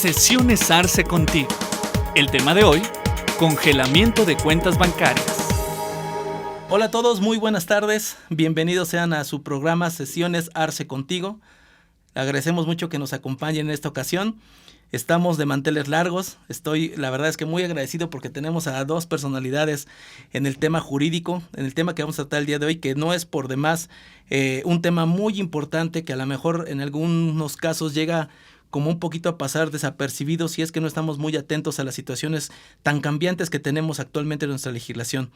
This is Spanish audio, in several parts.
Sesiones Arce contigo. El tema de hoy, congelamiento de cuentas bancarias. Hola a todos, muy buenas tardes. Bienvenidos sean a su programa Sesiones Arce contigo. Agradecemos mucho que nos acompañen en esta ocasión. Estamos de manteles largos. La verdad es que muy agradecido porque tenemos a dos personalidades en el tema jurídico, en el tema que vamos a tratar el día de hoy, que no es por demás un tema muy importante que a lo mejor en algunos casos llega como un poquito a pasar desapercibido si es que no estamos muy atentos a las situaciones tan cambiantes que tenemos actualmente en nuestra legislación.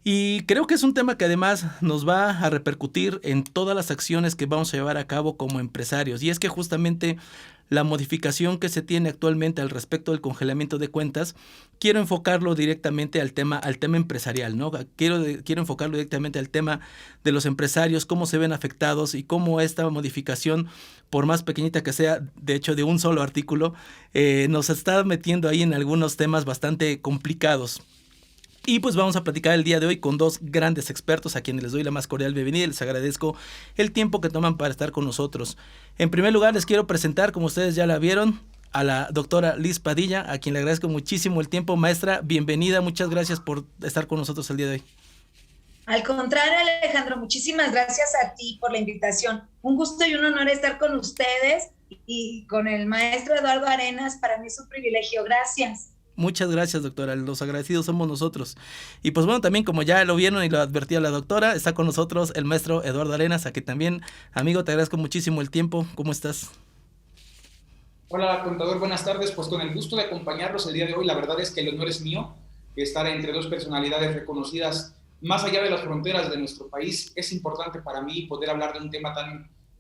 Y creo que es un tema que además nos va a repercutir en todas las acciones que vamos a llevar a cabo como empresarios. Y es que justamente la modificación que se tiene actualmente al respecto del congelamiento de cuentas, quiero enfocarlo directamente al tema empresarial, ¿no? Quiero enfocarlo directamente al tema de los empresarios, cómo se ven afectados y cómo esta modificación, por más pequeñita que sea, de hecho de un solo artículo, nos está metiendo ahí en algunos temas bastante complicados. Y pues vamos a platicar el día de hoy con dos grandes expertos a quienes les doy la más cordial bienvenida y les agradezco el tiempo que toman para estar con nosotros. En primer lugar les quiero presentar, como ustedes ya la vieron, a la doctora Liz Padilla, a quien le agradezco muchísimo el tiempo. Maestra, bienvenida, muchas gracias por estar con nosotros el día de hoy. Al contrario, Alejandro, muchísimas gracias a ti por la invitación. Un gusto y un honor estar con ustedes y con el maestro Eduardo Arenas. Para mí es un privilegio, gracias. Muchas gracias, doctora. Los agradecidos somos nosotros. Y pues bueno, también como ya lo vieron y lo advertía la doctora, está con nosotros el maestro Eduardo Arenas, a quien también, amigo, te agradezco muchísimo el tiempo. ¿Cómo estás? Hola, contador, buenas tardes. Pues con el gusto de acompañarlos el día de hoy. La verdad es que el honor es mío, estar entre dos personalidades reconocidas más allá de las fronteras de nuestro país. Es importante para mí poder hablar de un tema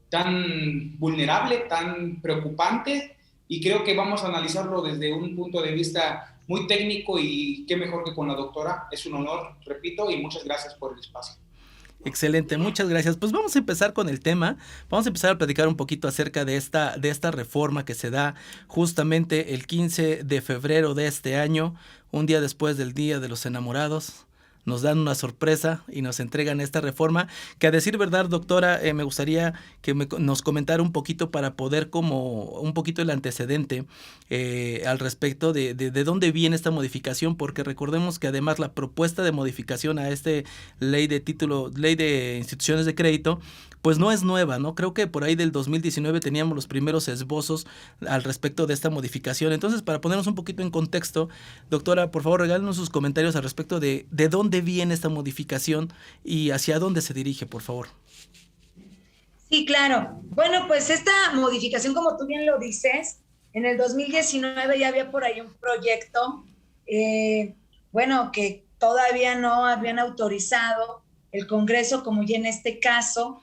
tan vulnerable, tan preocupante, y creo que vamos a analizarlo desde un punto de vista muy técnico y qué mejor que con la doctora. Es un honor, repito, y muchas gracias por el espacio. Excelente, muchas gracias. Pues vamos a empezar con el tema. Vamos a empezar a platicar un poquito acerca de esta reforma que se da justamente el 15 de febrero de este año, un día después del Día de los Enamorados. Nos dan una sorpresa y nos entregan esta reforma que, a decir verdad, doctora, me gustaría que nos comentara un poquito para poder como un poquito el antecedente al respecto de dónde viene esta modificación, porque recordemos que además la propuesta de modificación a ley de instituciones de crédito, pues no es nueva, ¿no? Creo que por ahí del 2019 teníamos los primeros esbozos al respecto de esta modificación. Entonces, para ponernos un poquito en contexto, doctora, por favor, regálenos sus comentarios al respecto de dónde viene esta modificación y hacia dónde se dirige, por favor. Sí, claro. Bueno, pues esta modificación, como tú bien lo dices, en el 2019 ya había por ahí un proyecto, que todavía no habían autorizado el Congreso, como ya en este caso,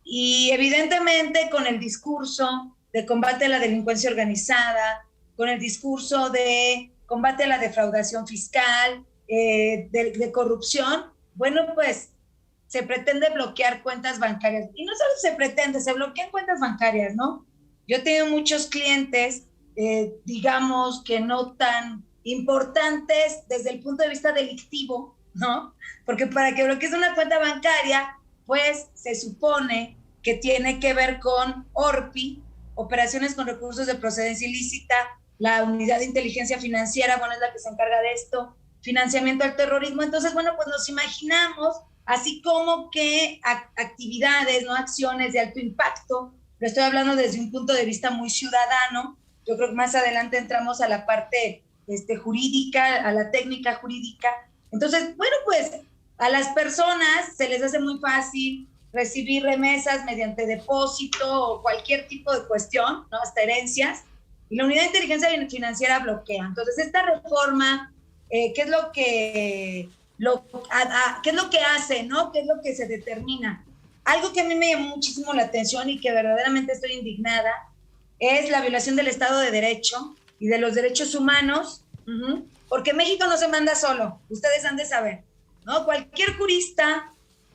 y evidentemente con el discurso de combate a la delincuencia organizada, con el discurso de combate a la defraudación fiscal, de corrupción, bueno, pues se pretende bloquear cuentas bancarias. Y no solo se pretende, se bloquean cuentas bancarias, ¿no? Yo he tenido muchos clientes, digamos que no tan importantes desde el punto de vista delictivo, ¿no? Porque para que bloquees una cuenta bancaria, pues se supone que tiene que ver con ORPI, operaciones con recursos de procedencia ilícita, la unidad de inteligencia financiera, bueno, es la que se encarga de esto, financiamiento al terrorismo. Entonces, bueno, pues nos imaginamos así como que actividades, no acciones de alto impacto. Lo estoy hablando desde un punto de vista muy ciudadano. Yo creo que más adelante entramos a la parte jurídica, a la técnica jurídica. Entonces, bueno, pues a las personas se les hace muy fácil recibir remesas mediante depósito o cualquier tipo de cuestión, ¿no? Hasta herencias, y la unidad de inteligencia financiera bloquea. Entonces, esta reforma, ¿qué es lo que hace, ¿no? ¿Qué es lo que se determina? Algo que a mí me llamó muchísimo la atención y que verdaderamente estoy indignada es la violación del Estado de Derecho y de los derechos humanos, porque México no se manda solo, ustedes han de saber, ¿no? Cualquier jurista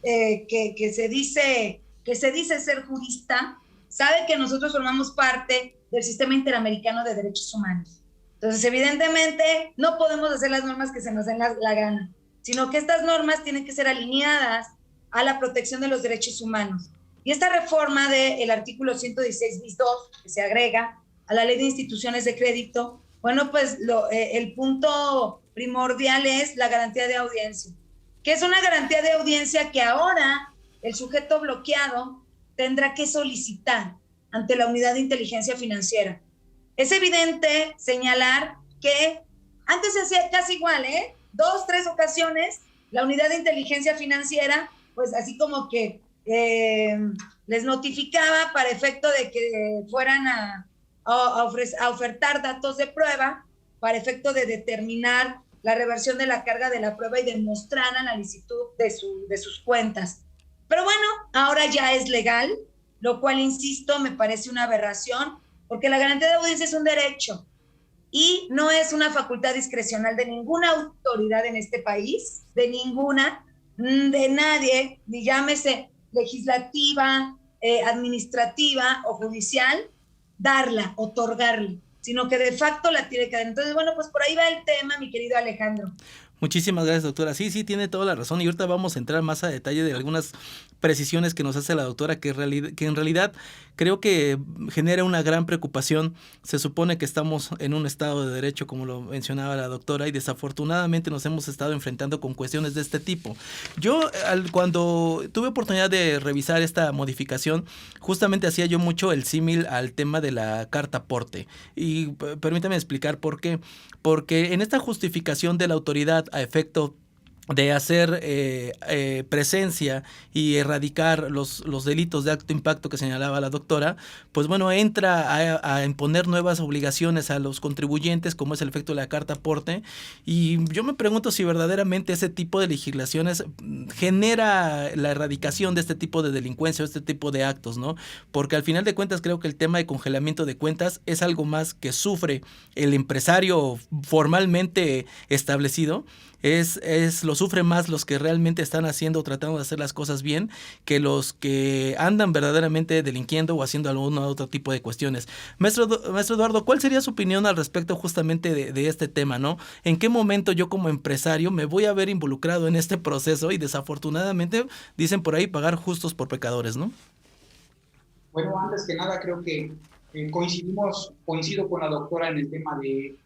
que se dice ser jurista sabe que nosotros formamos parte del Sistema Interamericano de Derechos Humanos. Entonces, evidentemente, no podemos hacer las normas que se nos den la gana, sino que estas normas tienen que ser alineadas a la protección de los derechos humanos. Y esta reforma del artículo 116 bis 2 que se agrega, a la Ley de Instituciones de Crédito, bueno, pues el punto primordial es la garantía de audiencia, que es una garantía de audiencia que ahora el sujeto bloqueado tendrá que solicitar ante la Unidad de Inteligencia Financiera. Es evidente señalar que antes se hacía casi igual, 2, 3 ocasiones, la Unidad de Inteligencia Financiera, pues así como que les notificaba para efecto de que fueran a ofertar datos de prueba para efecto de determinar la reversión de la carga de la prueba y demostraran la licitud de sus cuentas. Pero bueno, ahora ya es legal, lo cual, insisto, me parece una aberración, porque la garantía de audiencia es un derecho y no es una facultad discrecional de ninguna autoridad en este país, de ninguna, de nadie, ni llámese legislativa, administrativa o judicial, darla, otorgarla, sino que de facto la tiene que dar. Entonces, bueno, pues por ahí va el tema, mi querido Alejandro. Muchísimas gracias, doctora. Sí, tiene toda la razón, y ahorita vamos a entrar más a detalle de algunas precisiones que nos hace la doctora, que en realidad creo que genera una gran preocupación. Se supone que estamos en un estado de derecho, como lo mencionaba la doctora, y desafortunadamente nos hemos estado enfrentando con cuestiones de este tipo. Yo, cuando tuve oportunidad de revisar esta modificación, justamente hacía yo mucho el símil al tema de la carta aporte, y permítame explicar por qué. Porque en esta justificación de la autoridad a efecto de hacer presencia y erradicar los delitos de alto impacto que señalaba la doctora, pues bueno, entra a imponer nuevas obligaciones a los contribuyentes, como es el efecto de la carta aporte, y yo me pregunto si verdaderamente ese tipo de legislaciones genera la erradicación de este tipo de delincuencia o este tipo de actos, ¿no? Porque al final de cuentas creo que el tema de congelamiento de cuentas es algo más que sufre el empresario formalmente establecido. Lo sufre más los que realmente están haciendo o tratando de hacer las cosas bien, que los que andan verdaderamente delinquiendo o haciendo algún otro tipo de cuestiones. Maestro Eduardo, ¿cuál sería su opinión al respecto justamente de este tema, ¿no? ¿En qué momento yo como empresario me voy a ver involucrado en este proceso y desafortunadamente, dicen por ahí, pagar justos por pecadores, ¿no? Bueno, antes que nada creo que coincido con la doctora en el tema de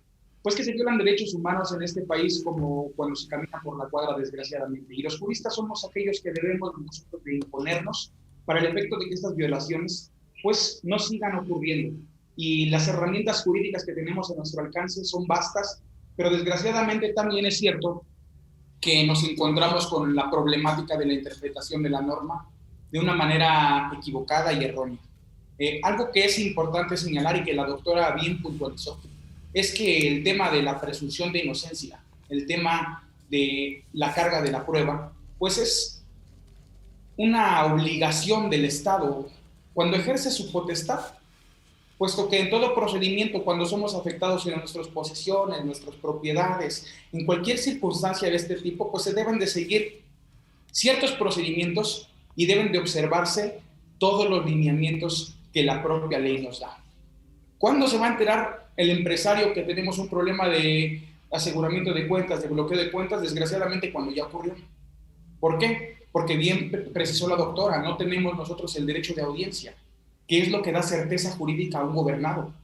pues que se violan derechos humanos en este país como cuando se camina por la cuadra, desgraciadamente. Y los juristas somos aquellos que debemos nosotros de imponernos para el efecto de que estas violaciones pues no sigan ocurriendo. Y las herramientas jurídicas que tenemos a nuestro alcance son vastas, pero desgraciadamente también es cierto que nos encontramos con la problemática de la interpretación de la norma de una manera equivocada y errónea. Algo que es importante señalar y que la doctora bien puntualizó, es que el tema de la presunción de inocencia, el tema de la carga de la prueba, pues es una obligación del Estado cuando ejerce su potestad, puesto que en todo procedimiento, cuando somos afectados en nuestras posesiones, nuestras propiedades, en cualquier circunstancia de este tipo, pues se deben de seguir ciertos procedimientos y deben de observarse todos los lineamientos que la propia ley nos da. ¿Cuándo se va a enterar el empresario que tenemos un problema de aseguramiento de cuentas, de bloqueo de cuentas? Desgraciadamente cuando ya ocurrió. ¿Por qué? Porque bien precisó la doctora, no tenemos nosotros el derecho de audiencia, que es lo que da certeza jurídica a un gobernado.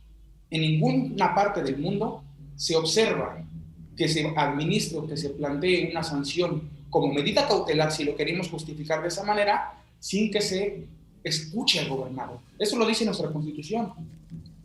En ninguna parte del mundo se observa que se administre o que se plantee una sanción como medida cautelar, si lo queremos justificar de esa manera, sin que se escuche al gobernado. Eso lo dice nuestra Constitución.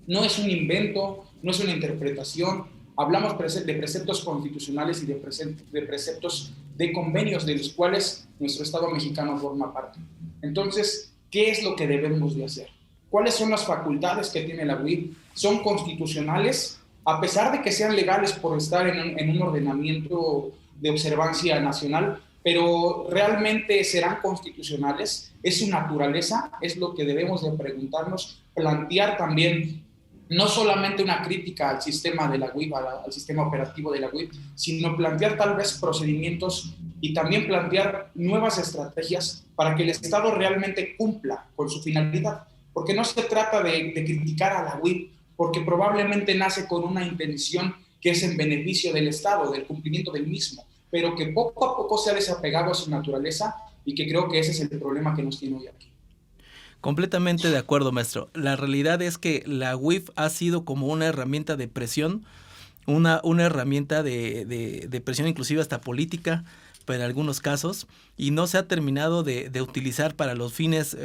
No es un invento, no es una interpretación. Hablamos de preceptos constitucionales y de preceptos de convenios de los cuales nuestro Estado mexicano forma parte. Entonces, ¿qué es lo que debemos de hacer? ¿Cuáles son las facultades que tiene la UIF? ¿Son constitucionales? A pesar de que sean legales por estar en un ordenamiento de observancia nacional, pero ¿realmente serán constitucionales? ¿Es su naturaleza? Es lo que debemos de preguntarnos, plantear también no solamente una crítica al sistema de la UIF, al sistema operativo de la UIF, sino plantear tal vez procedimientos y también plantear nuevas estrategias para que el Estado realmente cumpla con su finalidad. Porque no se trata de criticar a la UIF, porque probablemente nace con una intención que es en beneficio del Estado, del cumplimiento del mismo, pero que poco a poco se ha desapegado a su naturaleza y que creo que ese es el problema que nos tiene hoy aquí. Completamente de acuerdo, maestro. La realidad es que la UIF ha sido como una herramienta de presión, una herramienta de presión inclusive hasta política, pero en algunos casos, y no se ha terminado de utilizar para los fines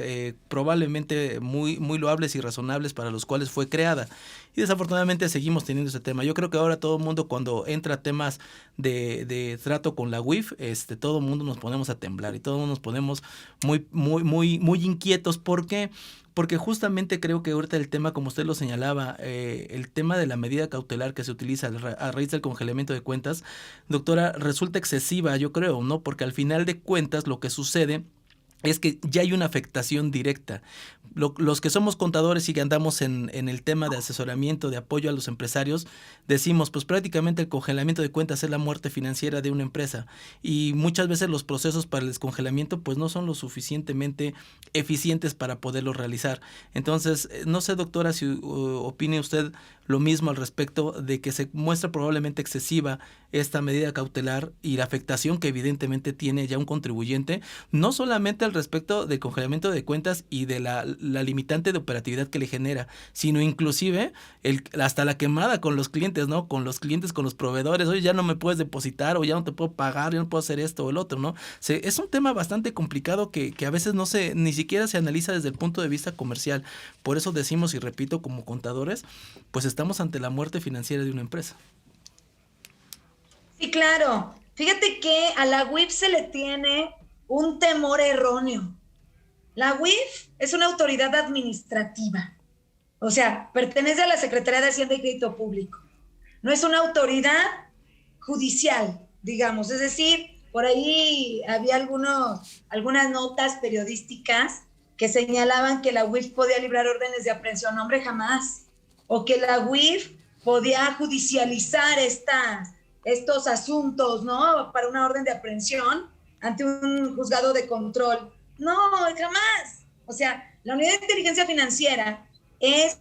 probablemente muy loables y razonables para los cuales fue creada. Y desafortunadamente seguimos teniendo ese tema. Yo creo que ahora todo el mundo, cuando entra a temas de trato con la UIF, todo el mundo nos ponemos a temblar y todos nos ponemos muy inquietos. ¿Por qué? Porque justamente creo que ahorita el tema, como usted lo señalaba, el tema de la medida cautelar que se utiliza a raíz del congelamiento de cuentas, doctora, resulta excesiva, yo creo, ¿no? Porque al final de cuentas lo que sucede es que ya hay una afectación directa. Los que somos contadores y que andamos en el tema de asesoramiento, de apoyo a los empresarios, decimos, pues prácticamente el congelamiento de cuentas es la muerte financiera de una empresa, y muchas veces los procesos para el descongelamiento pues no son lo suficientemente eficientes para poderlo realizar. Entonces, no sé, doctora, si opine usted lo mismo al respecto de que se muestra probablemente excesiva esta medida cautelar y la afectación que evidentemente tiene ya un contribuyente, no solamente al respecto del congelamiento de cuentas y de la limitante de operatividad que le genera, sino inclusive hasta la quemada con los clientes, ¿no? Con los clientes, con los proveedores. Oye, ya no me puedes depositar, o ya no te puedo pagar, ya no puedo hacer esto o el otro, ¿no? Es un tema bastante complicado que a veces ni siquiera se analiza desde el punto de vista comercial. Por eso decimos, y repito, como contadores, pues estamos ante la muerte financiera de una empresa. Sí, claro. Fíjate que a la UIF se le tiene un temor erróneo. La UIF es una autoridad administrativa, o sea, pertenece a la Secretaría de Hacienda y Crédito Público. No es una autoridad judicial, digamos, es decir, por ahí había algunas notas periodísticas que señalaban que la UIF podía librar órdenes de aprehensión. Hombre, jamás. O que la UIF podía judicializar estos asuntos, ¿no? Para una orden de aprehensión ante un juzgado de control. No, jamás. O sea, la Unidad de Inteligencia Financiera es,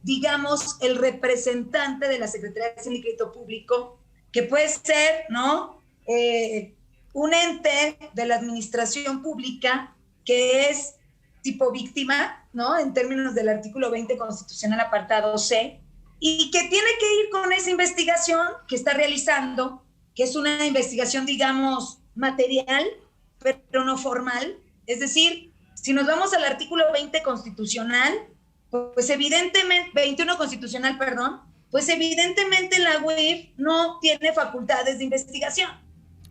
digamos, el representante de la Secretaría de Hacienda y Crédito Público, que puede ser, ¿no? Un ente de la administración pública que es tipo víctima, ¿no? En términos del artículo 20 constitucional, apartado C, y que tiene que ir con esa investigación que está realizando, que es una investigación, digamos, material, pero no formal. Es decir, si nos vamos al artículo 20 constitucional, pues evidentemente, 21 constitucional, perdón, pues evidentemente la UIF no tiene facultades de investigación.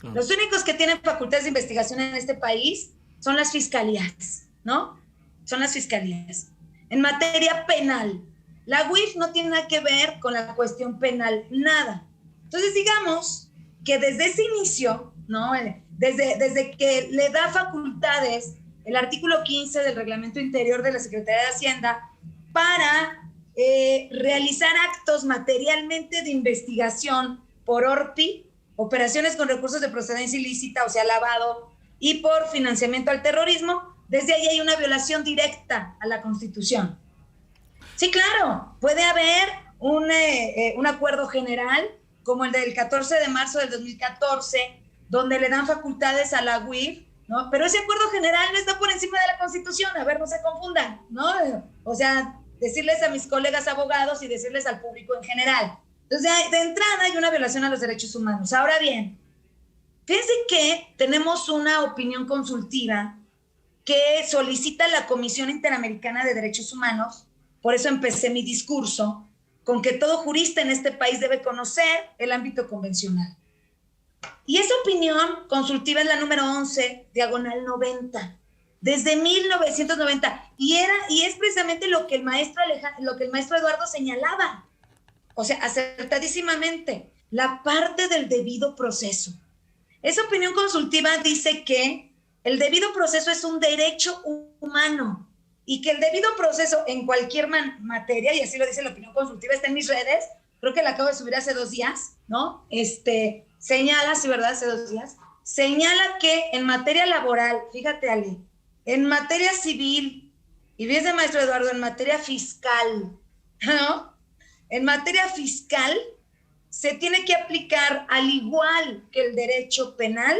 Los únicos que tienen facultades de investigación en este país son las fiscalías, ¿no? Son las fiscalías. En materia penal, la UIF no tiene nada que ver con la cuestión penal, nada. Entonces, digamos que desde ese inicio, ¿no? Desde que le da facultades el artículo 15 del Reglamento Interior de la Secretaría de Hacienda para realizar actos materialmente de investigación por ORPI, operaciones con recursos de procedencia ilícita, o sea, lavado, y por financiamiento al terrorismo, desde ahí hay una violación directa a la Constitución. Sí, claro, puede haber un acuerdo general, como el del 14 de marzo del 2014, donde le dan facultades a la UIF, ¿no? Pero ese acuerdo general no está por encima de la Constitución, a ver, no se confundan, ¿no? O sea, decirles a mis colegas abogados y decirles al público en general. Entonces, de entrada hay una violación a los derechos humanos. Ahora bien, fíjense que tenemos una opinión consultiva que solicita la Comisión Interamericana de Derechos Humanos. Por eso empecé mi discurso con que todo jurista en este país debe conocer el ámbito convencional. Y esa opinión consultiva es la número 11, diagonal 90, desde 1990. Y es precisamente lo que el maestro Eduardo señalaba. O sea, acertadísimamente, la parte del debido proceso. Esa opinión consultiva dice que el debido proceso es un derecho humano y que el debido proceso en cualquier materia, y así lo dice la opinión consultiva, está en mis redes, creo que la acabo de subir hace 2 días, ¿no? Señala, sí, ¿verdad? Hace 2 días, señala que en materia laboral, fíjate, Ale, en materia civil, y fíjese, maestro Eduardo, en materia fiscal, ¿no? En materia fiscal se tiene que aplicar, al igual que el derecho penal,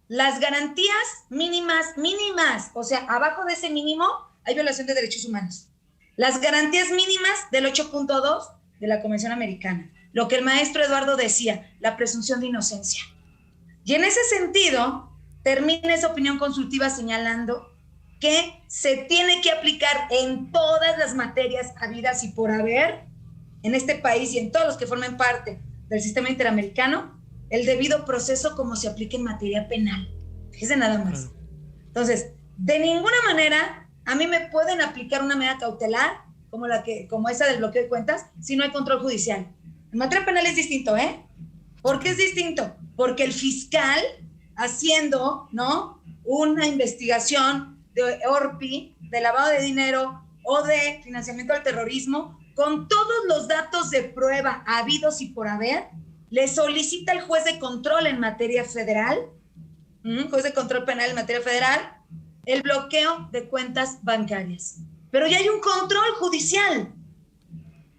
las garantías mínimas, o sea, abajo de ese mínimo hay violación de derechos humanos. Las garantías mínimas del 8.2 de la Convención Americana. Lo que el maestro Eduardo decía, la presunción de inocencia. Y en ese sentido, termina esa opinión consultiva señalando que se tiene que aplicar en todas las materias habidas y por haber en este país y en todos los que formen parte del sistema interamericano, el debido proceso como se aplica en materia penal. Fíjense nada más. Entonces, de ninguna manera a mí me pueden aplicar una medida cautelar como esa del bloqueo de cuentas si no hay control judicial. En materia penal es distinto, ¿eh? ¿Por qué es distinto? Porque el fiscal haciendo, ¿no?, una investigación de ORPI, de lavado de dinero o de financiamiento del terrorismo, con todos los datos de prueba habidos y por haber, le solicita al juez de control en materia federal, juez de control penal en materia federal, el bloqueo de cuentas bancarias. Pero ya hay un control judicial.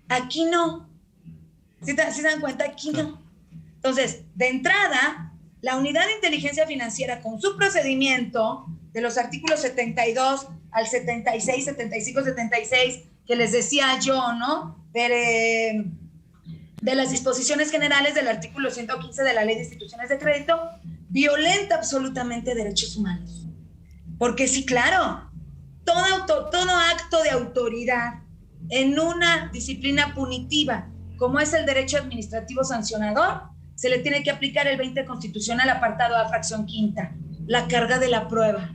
Aquí no. ¿Sí se dan cuenta? Aquí no. Entonces, de entrada, la Unidad de Inteligencia Financiera, con su procedimiento de los artículos 72 al 76, 75, 76, que les decía yo, ¿no?, de las disposiciones generales del artículo 115 de la Ley de Instituciones de Crédito, violenta absolutamente derechos humanos. Porque sí, claro, todo acto de autoridad en una disciplina punitiva, como es el derecho administrativo sancionador, se le tiene que aplicar el 20 constitucional, apartado A, fracción quinta, la carga de la prueba.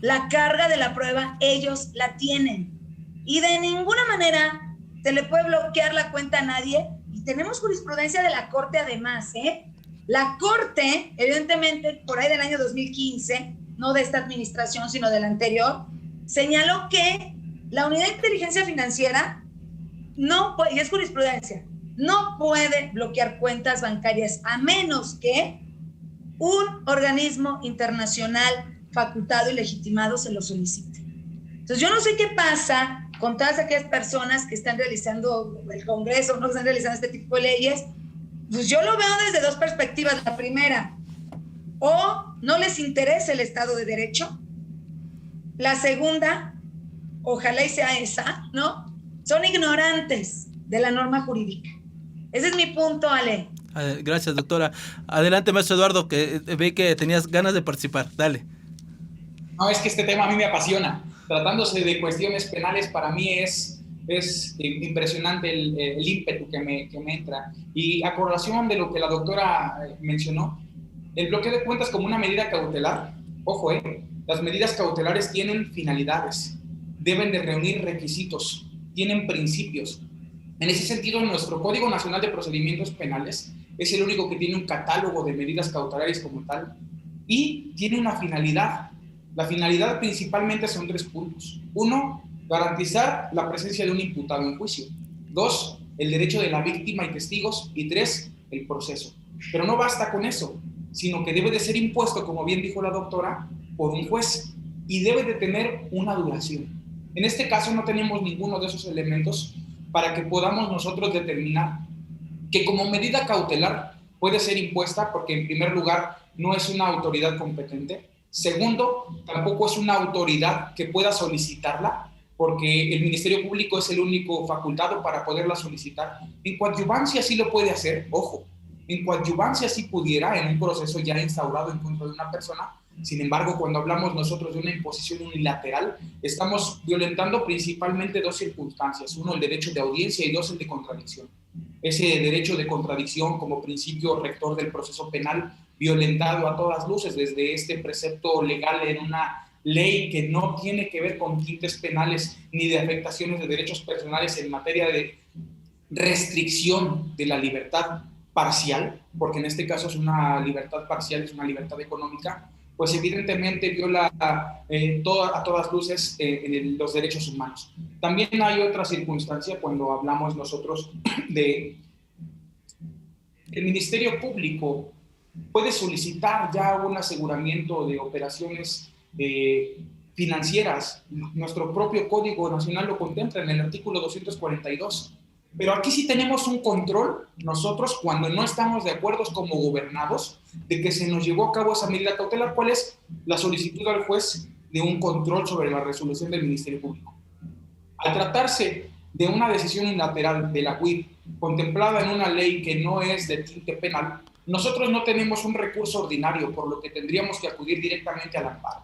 La carga de la prueba ellos la tienen. Y de ninguna manera se le puede bloquear la cuenta a nadie. Y tenemos jurisprudencia de la Corte además, ¿eh? La Corte, evidentemente, por ahí del año 2015, no de esta administración, sino de la anterior, señaló que la Unidad de Inteligencia Financiera no puede, y es jurisprudencia, no puede bloquear cuentas bancarias a menos que un organismo internacional facultado y legitimado se lo solicite. Entonces, yo no sé qué pasa con todas aquellas personas que están realizando el Congreso, no están realizando este tipo de leyes. Pues yo lo veo desde dos perspectivas. La primera, o no les interesa el Estado de Derecho. La segunda, ojalá y sea esa, ¿no?, son ignorantes de la norma jurídica. Ese es mi punto, Ale. Gracias, doctora. Adelante, maestro Eduardo, que ve que tenías ganas de participar. Dale. No, es que este tema a mí me apasiona. Tratándose de cuestiones penales, para mí es impresionante el ímpetu que me entra. Y a colación de lo que la doctora mencionó, el bloqueo de cuentas como una medida cautelar, ojo, las medidas cautelares tienen finalidades, deben de reunir requisitos, tienen principios. En ese sentido, nuestro Código Nacional de Procedimientos Penales es el único que tiene un catálogo de medidas cautelares como tal y tiene una finalidad. La finalidad principalmente son 3 puntos. 1, garantizar la presencia de un imputado en juicio. 2, el derecho de la víctima y testigos. Y 3, el proceso. Pero no basta con eso, sino que debe de ser impuesto, como bien dijo la doctora, por un juez y debe de tener una duración. En este caso no tenemos ninguno de esos elementos para que podamos nosotros determinar que como medida cautelar puede ser impuesta porque en primer lugar no es una autoridad competente. Segundo, tampoco es una autoridad que pueda solicitarla porque el Ministerio Público es el único facultado para poderla solicitar. En coadyuvancia sí lo puede hacer, ojo, en coadyuvancia sí pudiera en un proceso ya instaurado en contra de una persona. Sin embargo, cuando hablamos nosotros de una imposición unilateral, estamos violentando principalmente 2 circunstancias. 1, el derecho de audiencia y 2, el de contradicción. Ese derecho de contradicción como principio rector del proceso penal violentado a todas luces desde este precepto legal en una ley que no tiene que ver con tintes penales ni de afectaciones de derechos personales en materia de restricción de la libertad parcial, porque en este caso es una libertad parcial, es una libertad económica, pues evidentemente viola a todas luces los derechos humanos. También hay otra circunstancia cuando hablamos nosotros de el Ministerio Público puede solicitar ya un aseguramiento de operaciones financieras. Nuestro propio Código Nacional lo contempla en el artículo 242. Pero aquí sí tenemos un control nosotros cuando no estamos de acuerdo como gobernados de que se nos llevó a cabo esa medida cautelar. ¿Cuál es? La solicitud al juez de un control sobre la resolución del Ministerio Público. Al tratarse de una decisión unilateral de la UIF contemplada en una ley que no es de tinte penal, nosotros no tenemos un recurso ordinario, por lo que tendríamos que acudir directamente al amparo.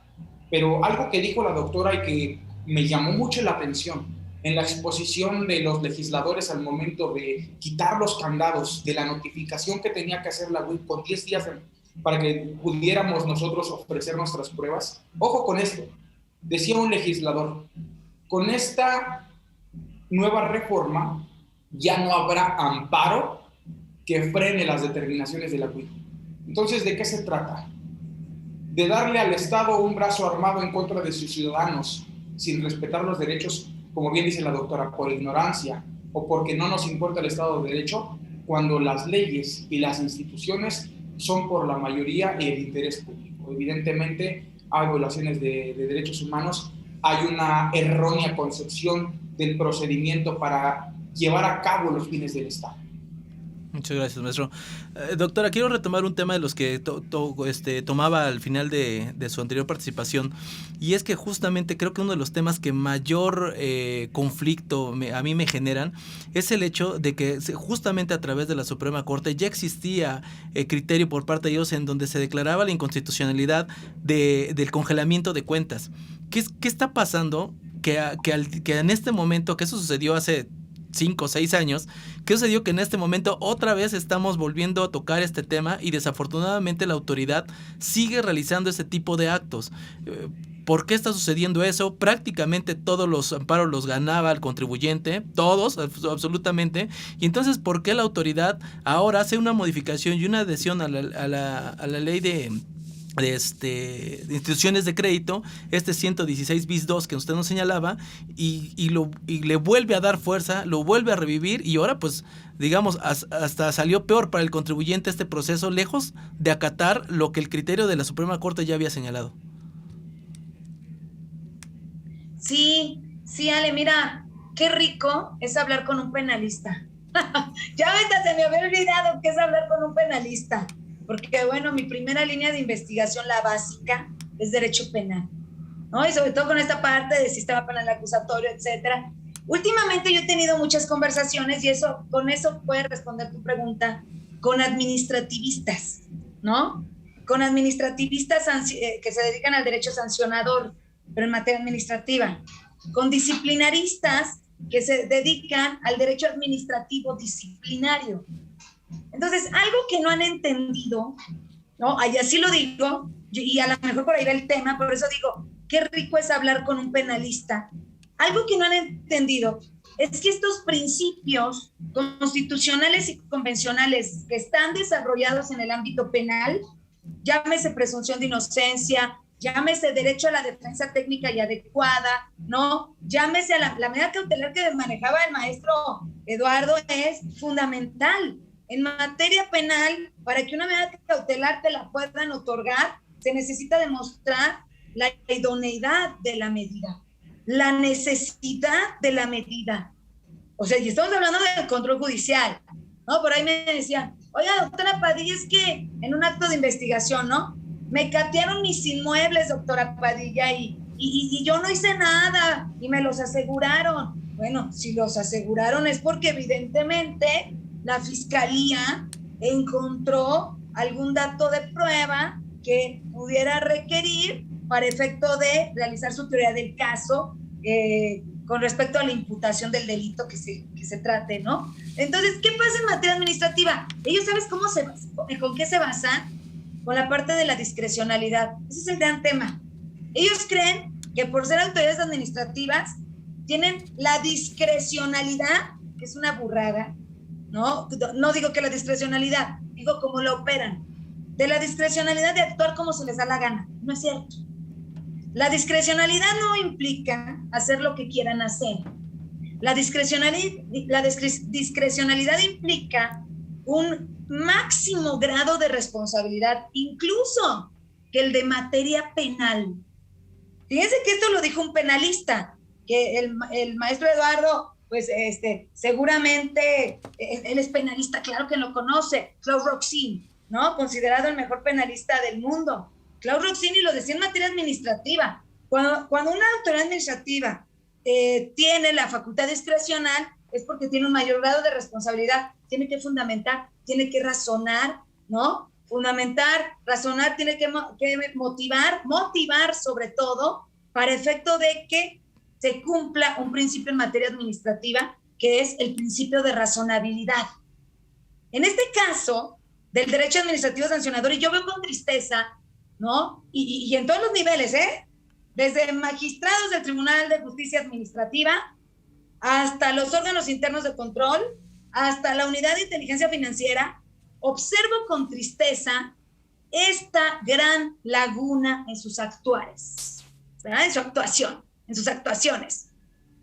Pero algo que dijo la doctora y que me llamó mucho la atención en la exposición de los legisladores al momento de quitar los candados de la notificación que tenía que hacer la UIF con 10 días para que pudiéramos nosotros ofrecer nuestras pruebas. Ojo con esto, decía un legislador, con esta nueva reforma ya no habrá amparo que frene las determinaciones de la UIF. Entonces, ¿de qué se trata? De darle al Estado un brazo armado en contra de sus ciudadanos sin respetar los derechos, como bien dice la doctora, por ignorancia o porque no nos importa el Estado de Derecho, cuando las leyes y las instituciones son por la mayoría y el interés público. Evidentemente hay violaciones de derechos humanos, hay una errónea concepción del procedimiento para llevar a cabo los fines del Estado. Muchas gracias, maestro. Doctora, quiero retomar un tema de los que tomaba al final de su anterior participación, y es que justamente creo que uno de los temas que mayor conflicto a mí me generan es el hecho de que justamente a través de la Suprema Corte ya existía criterio por parte de ellos en donde se declaraba la inconstitucionalidad del congelamiento de cuentas. ¿Qué está pasando? Que en este momento, que eso sucedió hace 5 o 6 años, ¿qué sucedió? Que en este momento otra vez estamos volviendo a tocar este tema y desafortunadamente la autoridad sigue realizando ese tipo de actos. ¿Por qué está sucediendo eso? Prácticamente todos los amparos los ganaba el contribuyente, todos, absolutamente. Y entonces, ¿por qué la autoridad ahora hace una modificación y una adhesión a la ley de instituciones de crédito, 116 bis 2 que usted nos señalaba, y le vuelve a dar fuerza, lo vuelve a revivir, y ahora pues digamos hasta salió peor para el contribuyente este proceso, lejos de acatar lo que el criterio de la Suprema Corte ya había señalado? Sí, Ale, mira, qué rico es hablar con un penalista. Ya se me había olvidado que es hablar con un penalista. Porque, bueno, mi primera línea de investigación, la básica, es derecho penal, ¿no? Y sobre todo con esta parte de sistema penal acusatorio, etcétera. Últimamente yo he tenido muchas conversaciones, y con eso puedes responder tu pregunta, con administrativistas, ¿no? Con administrativistas que se dedican al derecho sancionador, pero en materia administrativa. Con disciplinaristas que se dedican al derecho administrativo disciplinario. Entonces, algo que no han entendido, ¿no? Y así lo digo, y a lo mejor por ahí va el tema, por eso digo, qué rico es hablar con un penalista. Algo que no han entendido es que estos principios constitucionales y convencionales que están desarrollados en el ámbito penal, llámese presunción de inocencia, llámese derecho a la defensa técnica y adecuada, ¿no? Llámese a la medida cautelar que manejaba el maestro Eduardo, es fundamental. En materia penal, para que una medida cautelar te la puedan otorgar, se necesita demostrar la idoneidad de la medida, la necesidad de la medida. O sea, y estamos hablando del control judicial, ¿no? Por ahí me decían, oiga, doctora Padilla, es que en un acto de investigación, ¿no? Me catearon mis inmuebles, doctora Padilla, y yo no hice nada, y me los aseguraron. Bueno, si los aseguraron es porque evidentemente la fiscalía encontró algún dato de prueba que pudiera requerir para efecto de realizar su teoría del caso con respecto a la imputación del delito que se trate, ¿no? Entonces, ¿qué pasa en materia administrativa? Ellos, ¿sabes con qué se basan? Con la parte de la discrecionalidad. Ese es el gran tema. Ellos creen que por ser autoridades administrativas tienen la discrecionalidad, que es una burrada, ¿no? No digo que la discrecionalidad, digo cómo la operan. De la discrecionalidad de actuar como se les da la gana. No es cierto. La discrecionalidad no implica hacer lo que quieran hacer. La discrecionalidad implica un máximo grado de responsabilidad, incluso que el de materia penal. Fíjense que esto lo dijo un penalista, que el maestro Eduardo, pues seguramente él es penalista, claro que lo conoce, Claude Roxin, ¿no? Considerado el mejor penalista del mundo. Claude Roxin, y lo decía en materia administrativa, Cuando una autoridad administrativa tiene la facultad discrecional, es porque tiene un mayor grado de responsabilidad, tiene que fundamentar, tiene que razonar, ¿no? Fundamentar, razonar, tiene que motivar sobre todo, para efecto de que se cumpla un principio en materia administrativa, que es el principio de razonabilidad. En este caso, del derecho administrativo sancionador, y yo veo con tristeza, ¿no? Y en todos los niveles, desde magistrados del Tribunal de Justicia Administrativa, hasta los órganos internos de control, hasta la unidad de inteligencia financiera, observo con tristeza esta gran laguna en sus actuares, ¿verdad? En su actuación, en sus actuaciones.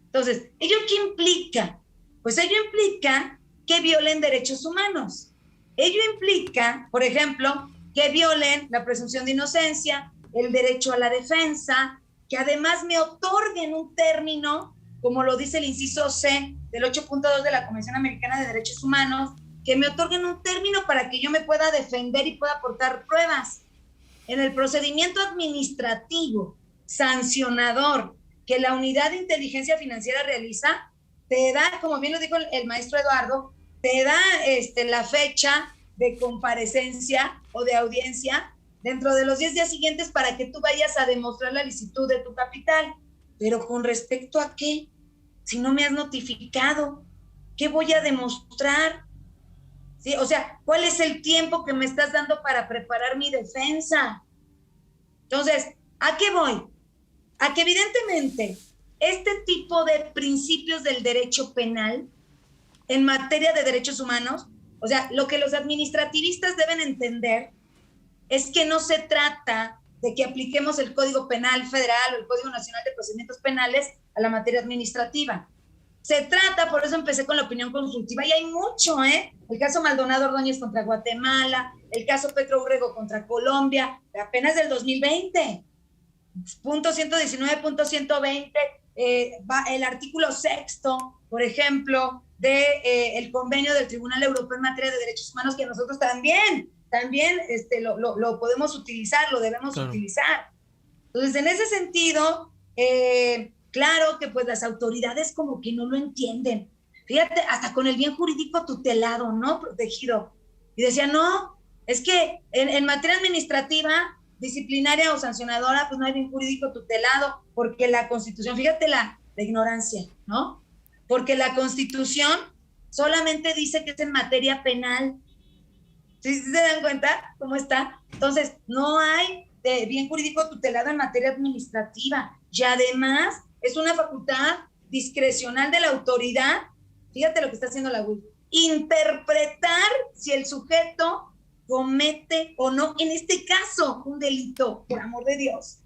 Entonces, ¿ello qué implica? Pues ello implica que violen derechos humanos. Ello implica, por ejemplo, que violen la presunción de inocencia, el derecho a la defensa, que además me otorguen un término, como lo dice el inciso C del 8.2 de la Convención Americana de Derechos Humanos, que me otorguen un término para que yo me pueda defender y pueda aportar pruebas. En el procedimiento administrativo sancionador que la unidad de inteligencia financiera realiza, te da, como bien lo dijo el maestro Eduardo, te da la fecha de comparecencia o de audiencia dentro de los 10 días siguientes para que tú vayas a demostrar la licitud de tu capital. Pero ¿con respecto a qué? Si no me has notificado, ¿qué voy a demostrar? ¿Sí? O sea, ¿cuál es el tiempo que me estás dando para preparar mi defensa? Entonces, ¿a qué voy? A que evidentemente este tipo de principios del derecho penal en materia de derechos humanos, o sea, lo que los administrativistas deben entender es que no se trata de que apliquemos el Código Penal Federal o el Código Nacional de Procedimientos Penales a la materia administrativa. Se trata, por eso empecé con la opinión consultiva, y hay mucho, el caso Maldonado Ordóñez contra Guatemala, el caso Petro Urrego contra Colombia, apenas del 2020, punto 119, punto 120, el artículo 6º, por ejemplo, el convenio del Tribunal Europeo en materia de derechos humanos, que nosotros también lo podemos utilizar, lo debemos utilizar. Entonces, en ese sentido, claro que pues las autoridades como que no lo entienden. Fíjate, hasta con el bien jurídico tutelado, ¿no? Protegido. Y decía, no, es que en materia administrativa, disciplinaria o sancionadora, pues no hay bien jurídico tutelado, porque la Constitución, fíjate la ignorancia, ¿no? Porque la Constitución solamente dice que es en materia penal. ¿Sí se dan cuenta cómo está? Entonces, no hay bien jurídico tutelado en materia administrativa. Y además, es una facultad discrecional de la autoridad. Fíjate lo que está haciendo la UIF. Interpretar si el sujeto comete o no, en este caso, un delito, por amor de Dios.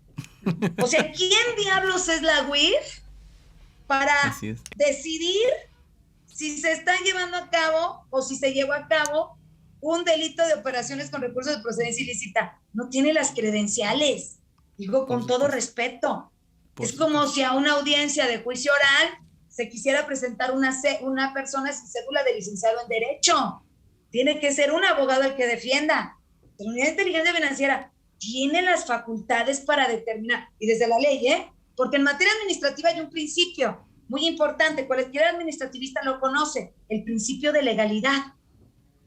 O sea, ¿quién diablos es la UIF para decidir si se está llevando a cabo o si se llevó a cabo un delito de operaciones con recursos de procedencia ilícita? No tiene las credenciales, digo con todo respeto. Es como si a una audiencia de juicio oral se quisiera presentar una persona sin cédula de licenciado en Derecho. Tiene que ser un abogado el que defienda. La unidad de inteligencia financiera tiene las facultades para determinar, y desde la ley, porque en materia administrativa hay un principio muy importante, cualquier administrativista lo conoce, el principio de legalidad.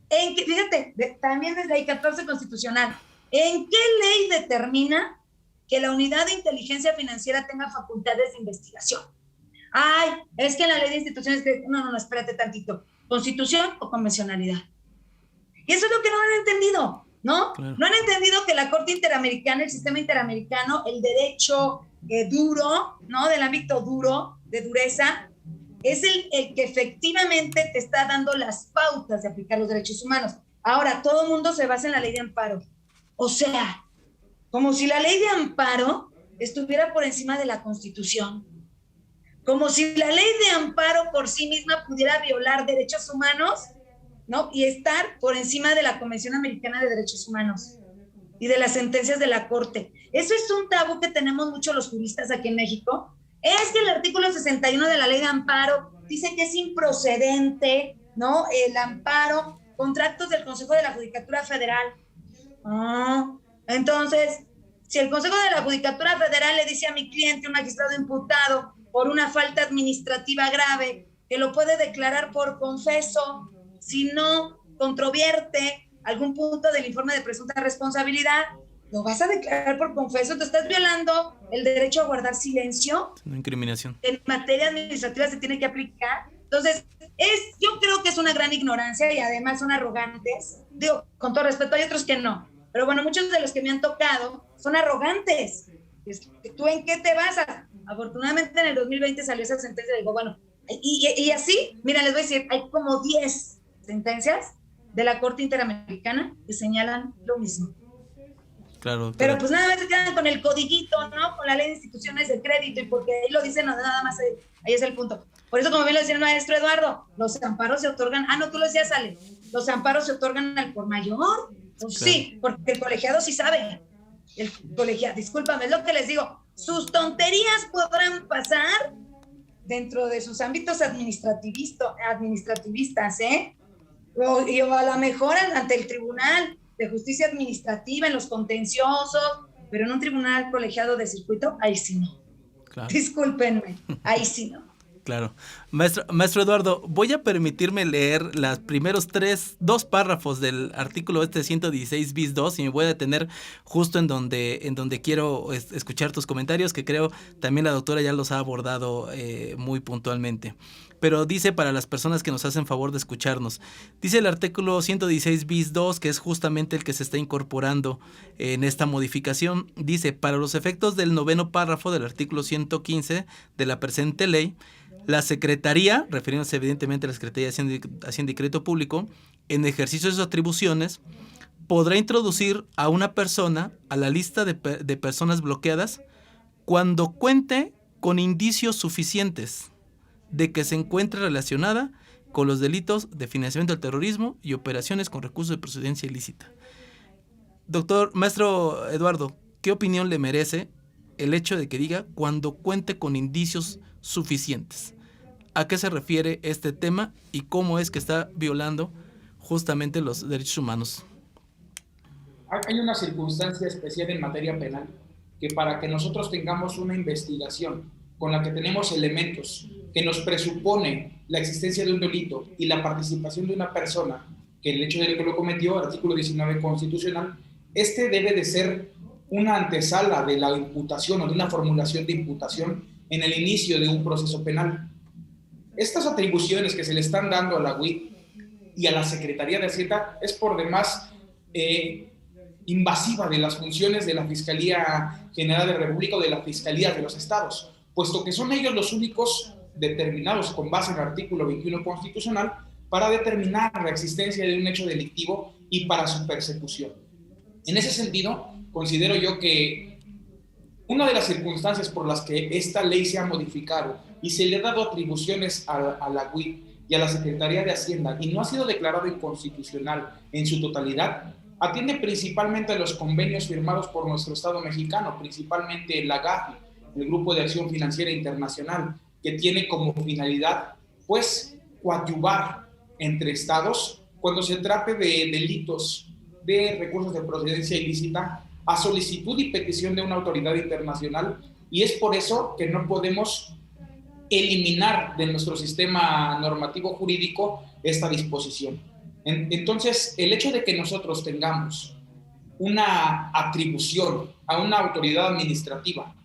Fíjate, también desde el 14 constitucional, ¿en qué ley determina que la unidad de inteligencia financiera tenga facultades de investigación? Ay, es que en la ley de instituciones, no, espérate tantito, ¿constitución o convencionalidad? Y eso es lo que no han entendido, ¿no? Claro. No han entendido que la Corte Interamericana, el sistema interamericano, el derecho duro, ¿no? Del ámbito duro, de dureza, es el que efectivamente te está dando las pautas de aplicar los derechos humanos. Ahora, todo el mundo se basa en la ley de amparo. O sea, como si la ley de amparo estuviera por encima de la Constitución. Como si la ley de amparo por sí misma pudiera violar derechos humanos, ¿no? Y estar por encima de la Convención Americana de Derechos Humanos y de las sentencias de la Corte. Eso es un tabú que tenemos muchos los juristas aquí en México. Es que el artículo 61 de la ley de amparo dice que es improcedente, ¿no? El amparo contra actos del Consejo de la Judicatura Federal. Entonces, Si el Consejo de la Judicatura Federal le dice a mi cliente, un magistrado imputado por una falta administrativa grave, que lo puede declarar por confeso, si no controvierte algún punto del informe de presunta responsabilidad, lo vas a declarar por confeso, te estás violando el derecho a guardar silencio. Una incriminación. En materia administrativa se tiene que aplicar. Entonces, yo creo que es una gran ignorancia y además son arrogantes. Digo, con todo respeto, hay otros que no. Pero bueno, muchos de los que me han tocado son arrogantes. ¿Tú en qué te basas? Afortunadamente en el 2020 salió esa sentencia y digo, bueno, y así, mira, les voy a decir, hay como 10 sentencias de la Corte Interamericana que señalan lo mismo. Claro. Pero pues nada más se quedan con el codiguito, ¿no? Con la ley de instituciones de crédito y porque ahí lo dicen, nada más ahí es el punto. Por eso, como bien lo decía el maestro Eduardo, los amparos se otorgan, no, tú lo decías, Ale, los amparos se otorgan al por mayor. Pues claro. Sí, porque el colegiado sí sabe. El colegiado, discúlpame, es lo que les digo, sus tonterías podrán pasar dentro de sus ámbitos administrativistas, o a lo mejor ante el Tribunal de Justicia Administrativa, en los contenciosos, pero en un tribunal colegiado de circuito, ahí sí no. Claro. Discúlpenme, ahí sí no. Claro. Maestro Eduardo, voy a permitirme leer los primeros 2 párrafos del artículo 116 bis 2 y me voy a detener justo en donde quiero escuchar tus comentarios, que creo también la doctora ya los ha abordado muy puntualmente. Pero dice, para las personas que nos hacen favor de escucharnos, dice el artículo 116 bis 2, que es justamente el que se está incorporando en esta modificación, dice, para los efectos del 9º párrafo del artículo 115 de la presente ley, la Secretaría, refiriéndose evidentemente a la Secretaría de Hacienda y Crédito Público, en ejercicio de sus atribuciones, podrá introducir a una persona a la lista de personas bloqueadas cuando cuente con indicios suficientes de que se encuentre relacionada con los delitos de financiamiento del terrorismo y operaciones con recursos de procedencia ilícita. Maestro Eduardo, ¿qué opinión le merece el hecho de que diga cuando cuente con indicios suficientes? ¿A qué se refiere este tema y cómo es que está violando justamente los derechos humanos? Hay una circunstancia especial en materia penal que para que nosotros tengamos una investigación con la que tenemos elementos que nos presupone la existencia de un delito y la participación de una persona que el hecho de que lo cometió, artículo 19 constitucional, debe de ser una antesala de la imputación o de una formulación de imputación en el inicio de un proceso penal. Estas atribuciones que se le están dando a la UIF y a la Secretaría de Hacienda es por demás invasiva de las funciones de la Fiscalía General de la República o de la Fiscalía de los Estados, puesto que son ellos los únicos determinados con base en el artículo 21 constitucional para determinar la existencia de un hecho delictivo y para su persecución. En ese sentido, considero yo que una de las circunstancias por las que esta ley se ha modificado y se le ha dado atribuciones a la UIF y a la Secretaría de Hacienda y no ha sido declarado inconstitucional en su totalidad, atiende principalmente a los convenios firmados por nuestro Estado mexicano, principalmente la GAFI, el Grupo de Acción Financiera Internacional, que tiene como finalidad, pues, coadyuvar entre estados cuando se trate de delitos de recursos de procedencia ilícita a solicitud y petición de una autoridad internacional, y es por eso que no podemos eliminar de nuestro sistema normativo jurídico esta disposición. Entonces, el hecho de que nosotros tengamos una atribución a una autoridad administrativa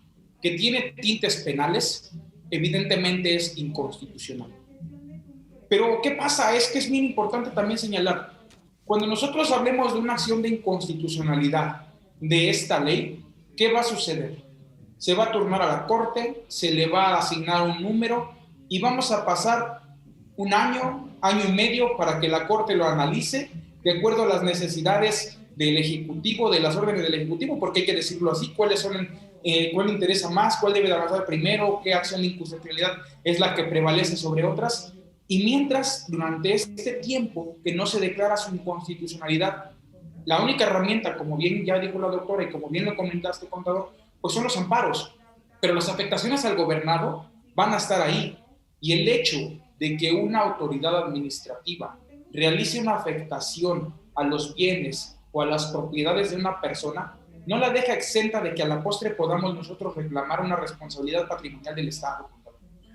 que tiene tintes penales, evidentemente es inconstitucional. Pero ¿qué pasa? Es que es bien importante también señalar, cuando nosotros hablemos de una acción de inconstitucionalidad de esta ley, ¿qué va a suceder? Se va a turnar a la Corte, se le va a asignar un número y vamos a pasar un año, año y medio para que la Corte lo analice de acuerdo a las necesidades del Ejecutivo, de las órdenes del Ejecutivo, porque hay que decirlo así, cuáles son, cuál interesa más, cuál debe de avanzar primero, qué acción de inconstitucionalidad es la que prevalece sobre otras. Y mientras, durante este tiempo que no se declara su inconstitucionalidad, la única herramienta, como bien ya dijo la doctora y como bien lo comentaste, contador, pues son los amparos. Pero las afectaciones al gobernado van a estar ahí. Y el hecho de que una autoridad administrativa realice una afectación a los bienes o a las propiedades de una persona no la deja exenta de que a la postre podamos nosotros reclamar una responsabilidad patrimonial del Estado.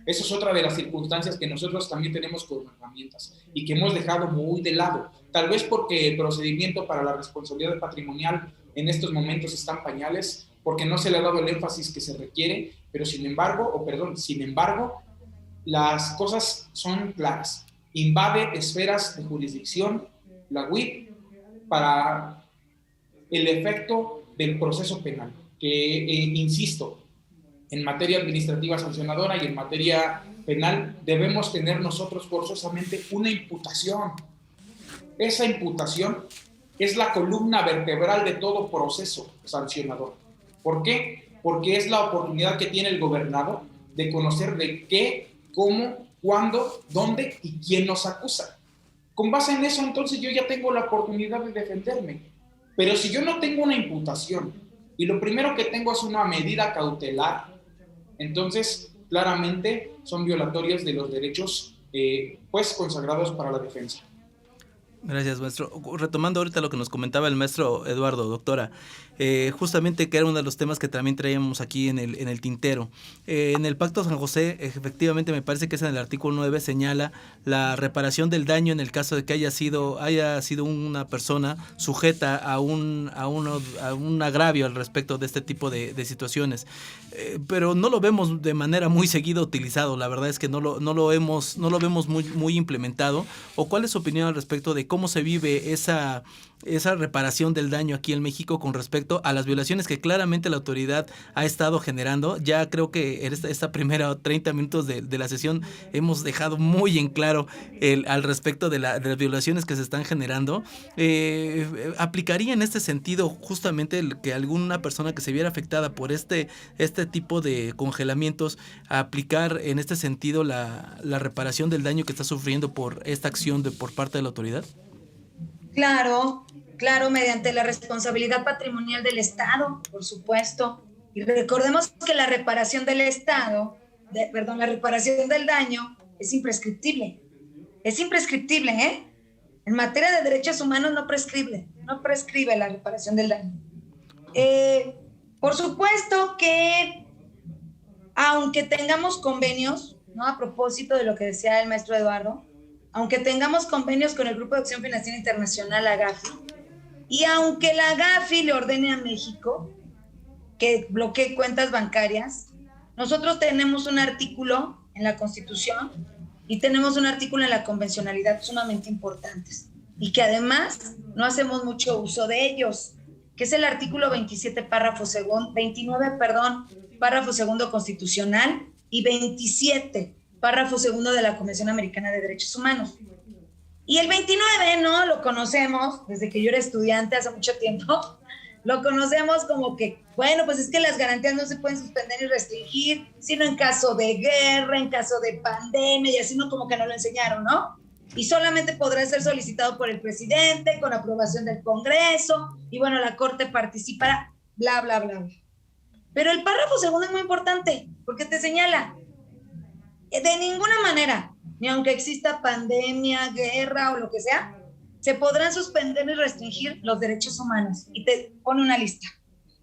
Esa es otra de las circunstancias que nosotros también tenemos como herramientas y que hemos dejado muy de lado, tal vez porque el procedimiento para la responsabilidad patrimonial en estos momentos está en pañales, porque no se le ha dado el énfasis que se requiere, pero sin embargo, las cosas son claras. Invade esferas de jurisdicción la UIP para el efecto del proceso penal, que insisto, en materia administrativa sancionadora y en materia penal debemos tener nosotros forzosamente una imputación. Esa imputación es la columna vertebral de todo proceso sancionador. ¿Por qué? Porque es la oportunidad que tiene el gobernador de conocer de qué, cómo, cuándo, dónde y quién nos acusa. Con base en eso, entonces yo ya tengo la oportunidad de defenderme. Pero si yo no tengo una imputación y lo primero que tengo es una medida cautelar, entonces claramente son violatorias de los derechos pues consagrados para la defensa. Gracias, maestro. Retomando ahorita lo que nos comentaba el maestro Eduardo, doctora, justamente que era uno de los temas que también traíamos aquí en el tintero. En el Pacto San José, efectivamente me parece que es en el artículo 9, señala la reparación del daño en el caso de que haya sido una persona sujeta a un agravio al respecto de este tipo de situaciones. Pero no lo vemos de manera muy seguida utilizado, la verdad es que no lo vemos muy implementado. ¿O cuál es su opinión al respecto de cómo se vive esa reparación del daño aquí en México con respecto a las violaciones que claramente la autoridad ha estado generando? Ya creo que en esta primera 30 minutos de la sesión hemos dejado muy en claro al respecto de las violaciones que se están generando. ¿Aplicaría en este sentido justamente que alguna persona que se viera afectada por este tipo de congelamientos, aplicar en este sentido la reparación del daño que está sufriendo por esta acción por parte de la autoridad? Claro, mediante la responsabilidad patrimonial del Estado, por supuesto. Y recordemos que la reparación del daño es imprescriptible. Es imprescriptible, ¿eh? En materia de derechos humanos no prescribe la reparación del daño. Por supuesto que, aunque tengamos convenios, ¿no? A propósito de lo que decía el maestro Eduardo, aunque tengamos convenios con el Grupo de Acción Financiera Internacional, la GAFI, y aunque la GAFI le ordene a México que bloquee cuentas bancarias, nosotros tenemos un artículo en la Constitución y tenemos un artículo en la convencionalidad sumamente importantes y que además no hacemos mucho uso de ellos, que es el artículo 29, párrafo segundo constitucional y 27, párrafo segundo de la Convención Americana de Derechos Humanos. Y el 29, ¿no? Lo conocemos, desde que yo era estudiante hace mucho tiempo, lo conocemos como que, bueno, pues es que las garantías no se pueden suspender y restringir, sino en caso de guerra, en caso de pandemia, y así no como que no lo enseñaron, ¿no? Y solamente podrá ser solicitado por el presidente, con aprobación del Congreso, y bueno, la Corte participará, bla, bla, bla, bla. Pero el párrafo segundo es muy importante, porque te señala, de ninguna manera, ni aunque exista pandemia, guerra o lo que sea, se podrán suspender y restringir los derechos humanos. Y te pone una lista.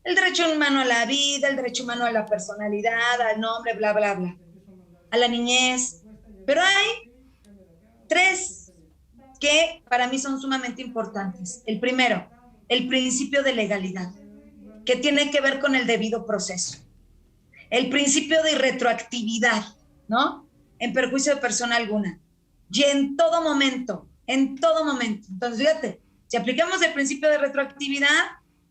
El derecho humano a la vida, el derecho humano a la personalidad, al nombre, bla, bla, bla. A la niñez. Pero hay 3 que para mí son sumamente importantes. El primero, el principio de legalidad, que tiene que ver con el debido proceso. El principio de irretroactividad, ¿no? En perjuicio de persona alguna. Y en todo momento. Entonces, fíjate, si aplicamos el principio de retroactividad,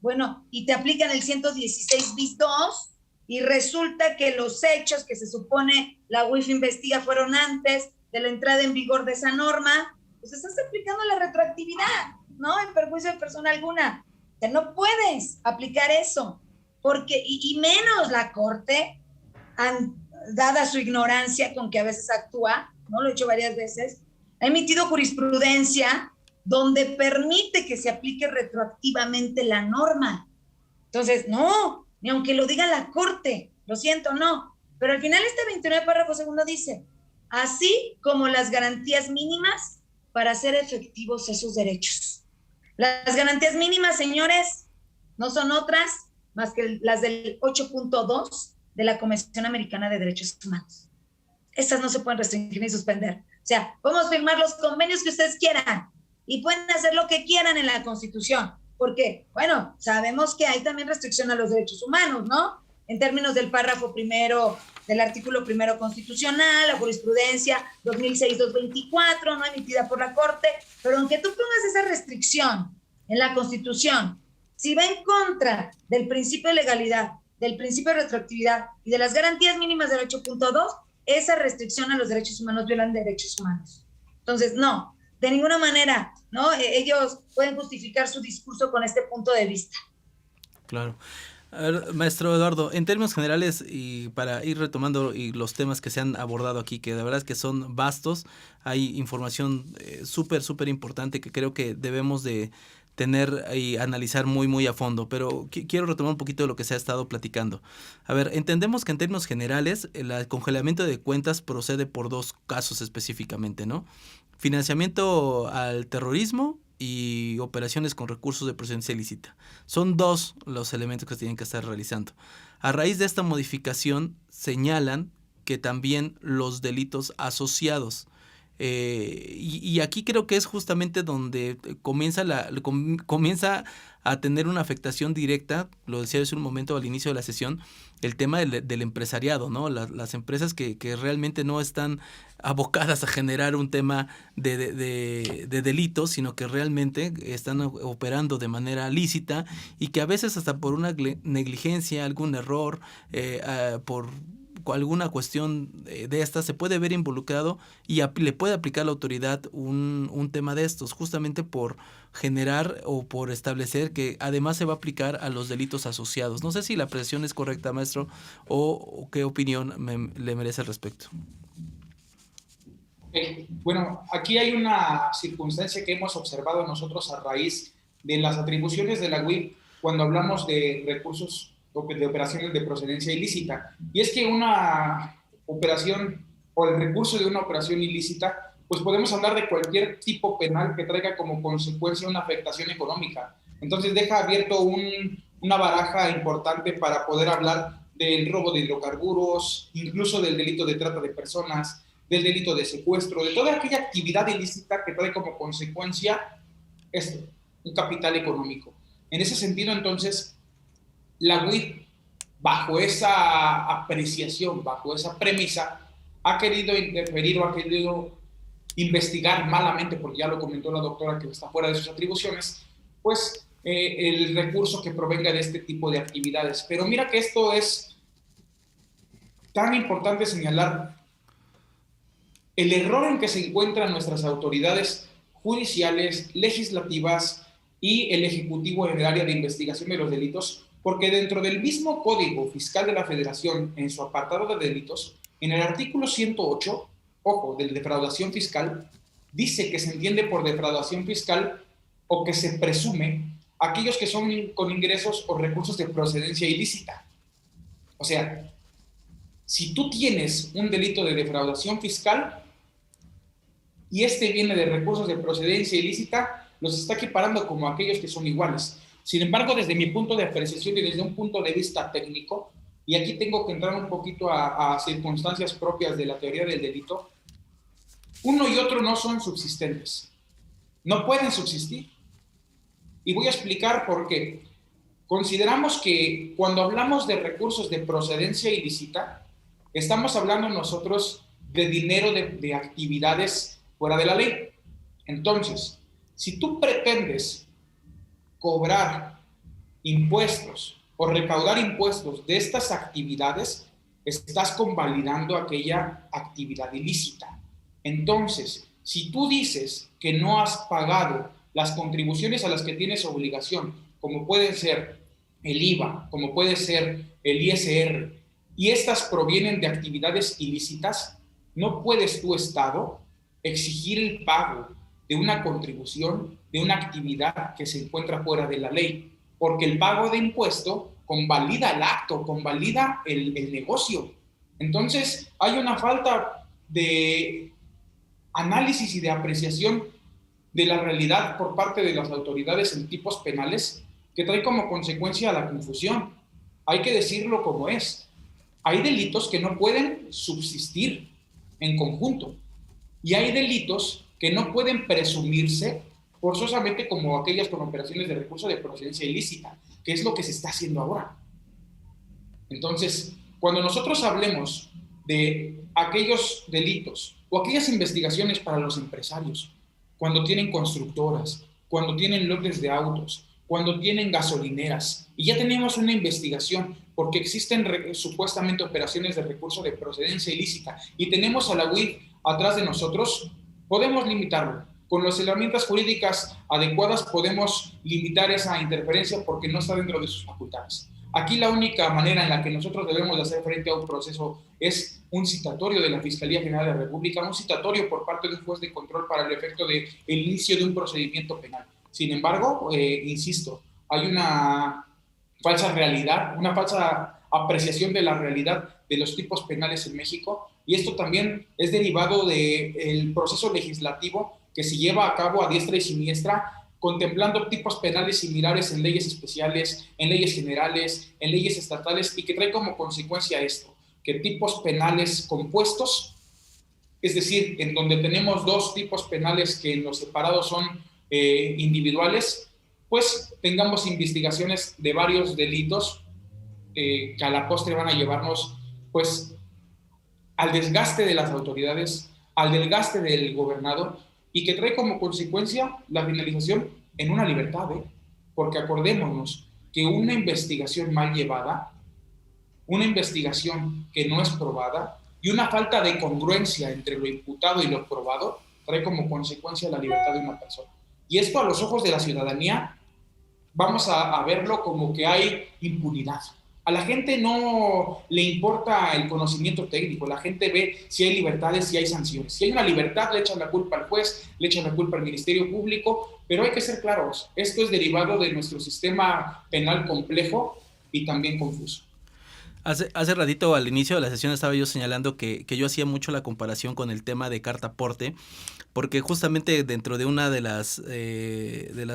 bueno, y te aplican el 116 bis 2, y resulta que los hechos que se supone la UIF investiga fueron antes de la entrada en vigor de esa norma, pues estás aplicando la retroactividad, ¿no? En perjuicio de persona alguna. O sea, no puedes aplicar eso, porque, y menos la Corte, dada su ignorancia con que a veces actúa, ¿no? Lo he hecho varias veces, ha emitido jurisprudencia donde permite que se aplique retroactivamente la norma. Entonces, no, ni aunque lo diga la Corte, lo siento, no. Pero al final este 29 párrafo segundo dice, así como las garantías mínimas para hacer efectivos esos derechos. Las garantías mínimas, señores, no son otras más que las del 8.2 de la Convención Americana de Derechos Humanos. Estas no se pueden restringir ni suspender. O sea, podemos firmar los convenios que ustedes quieran y pueden hacer lo que quieran en la Constitución. Porque, bueno, sabemos que hay también restricción a los derechos humanos, ¿no? En términos del párrafo primero del artículo primero constitucional, la jurisprudencia 2006-224, no emitida por la Corte, pero aunque tú pongas esa restricción en la Constitución, si va en contra del principio de legalidad, del principio de retroactividad y de las garantías mínimas del 8.2, esa restricción a los derechos humanos violan derechos humanos. Entonces, no, de ninguna manera, ¿no? Ellos pueden justificar su discurso con este punto de vista. Claro. A ver, maestro Eduardo, en términos generales y para ir retomando los temas que se han abordado aquí, que de verdad es que son vastos, hay información súper importante que creo que debemos de tener y analizar muy a fondo, pero quiero retomar un poquito de lo que se ha estado platicando. A ver, entendemos que en términos generales el congelamiento de cuentas procede por dos casos específicamente, ¿no? Financiamiento al terrorismo y operaciones con recursos de procedencia ilícita. Son dos los elementos que se tienen que estar realizando. A raíz de esta modificación señalan que también los delitos asociados. Y aquí creo que es justamente donde comienza a tener una afectación directa, lo decía hace un momento al inicio de la sesión, el tema del empresariado, ¿no? Las empresas que realmente no están abocadas a generar un tema de delitos, sino que realmente están operando de manera lícita y que a veces hasta por una negligencia, algún error, por alguna cuestión de estas se puede ver involucrado y le puede aplicar a la autoridad un tema de estos, justamente por generar o por establecer que además se va a aplicar a los delitos asociados. No sé si la apreciación es correcta, maestro, o qué opinión le merece al respecto. Bueno, aquí hay una circunstancia que hemos observado nosotros a raíz de las atribuciones de la UIF cuando hablamos de recursos de operaciones de procedencia ilícita. Y es que una operación o el recurso de una operación ilícita, pues podemos hablar de cualquier tipo penal que traiga como consecuencia una afectación económica. Entonces deja abierto una baraja importante para poder hablar del robo de hidrocarburos, incluso del delito de trata de personas, del delito de secuestro, de toda aquella actividad ilícita que trae como consecuencia un capital económico. En ese sentido, entonces, la UIF, bajo esa apreciación, bajo esa premisa, ha querido interferir o ha querido investigar malamente, porque ya lo comentó la doctora que está fuera de sus atribuciones, pues el recurso que provenga de este tipo de actividades. Pero mira que esto es tan importante señalar el error en que se encuentran nuestras autoridades judiciales, legislativas y el Ejecutivo en el área de investigación de los delitos, porque dentro del mismo Código Fiscal de la Federación, en su apartado de delitos, en el artículo 108, ojo, de defraudación fiscal, dice que se entiende por defraudación fiscal o que se presume aquellos que son con ingresos o recursos de procedencia ilícita. O sea, si tú tienes un delito de defraudación fiscal y este viene de recursos de procedencia ilícita, los está equiparando como aquellos que son iguales. Sin embargo, desde mi punto de apreciación y desde un punto de vista técnico, y aquí tengo que entrar un poquito a circunstancias propias de la teoría del delito, uno y otro no son subsistentes. No pueden subsistir. Y voy a explicar por qué. Consideramos que cuando hablamos de recursos de procedencia ilícita, estamos hablando nosotros de dinero de actividades fuera de la ley. Entonces, si tú pretendes cobrar impuestos o recaudar impuestos de estas actividades, estás convalidando aquella actividad ilícita. Entonces, si tú dices que no has pagado las contribuciones a las que tienes obligación, como puede ser el IVA, como puede ser el ISR, y estas provienen de actividades ilícitas, no puedes tu Estado exigir el pago de una contribución de una actividad que se encuentra fuera de la ley, porque el pago de impuesto convalida el acto, convalida el negocio. Entonces, hay una falta de análisis y de apreciación de la realidad por parte de las autoridades en tipos penales que trae como consecuencia la confusión. hay que decirlo como es. Hay delitos que no pueden subsistir en conjunto y hay delitos que no pueden presumirse forzosamente como aquellas con operaciones de recurso de procedencia ilícita, que es lo que se está haciendo ahora. Entonces, cuando nosotros hablemos de aquellos delitos o aquellas investigaciones para los empresarios, cuando tienen constructoras, cuando tienen lotes de autos, cuando tienen gasolineras, y ya tenemos una investigación porque existen supuestamente operaciones de recurso de procedencia ilícita y tenemos a la UIF atrás de nosotros, podemos limitarlo. Con las herramientas jurídicas adecuadas podemos limitar esa interferencia porque no está dentro de sus facultades. Aquí la única manera en la que nosotros debemos de hacer frente a un proceso es un citatorio de la Fiscalía General de la República, un citatorio por parte de un juez de control para el efecto del inicio de un procedimiento penal. Sin embargo, insisto, hay una falsa realidad, una falsa apreciación de la realidad de los tipos penales en México, y esto también es derivado del proceso legislativo que se lleva a cabo a diestra y siniestra, contemplando tipos penales similares en leyes especiales, en leyes generales, en leyes estatales, y que trae como consecuencia esto, que tipos penales compuestos, es decir, en donde tenemos dos tipos penales que en los separados son individuales, pues tengamos investigaciones de varios delitos que a la postre van a llevarnos pues al desgaste de las autoridades, al desgaste del gobernado, y que trae como consecuencia la finalización en una libertad, porque acordémonos que una investigación mal llevada, una investigación que no es probada y una falta de congruencia entre lo imputado y lo probado trae como consecuencia la libertad de una persona. Y esto a los ojos de la ciudadanía vamos a verlo como que hay impunidad. A la gente no le importa el conocimiento técnico, la gente ve si hay libertades, si hay sanciones. Si hay una libertad, le echan la culpa al juez, le echan la culpa al Ministerio Público, pero hay que ser claros, esto es derivado de nuestro sistema penal complejo y también confuso. Hace ratito, al inicio de la sesión, estaba yo señalando que yo hacía mucho la comparación con el tema de carta aporte, porque justamente dentro de una de las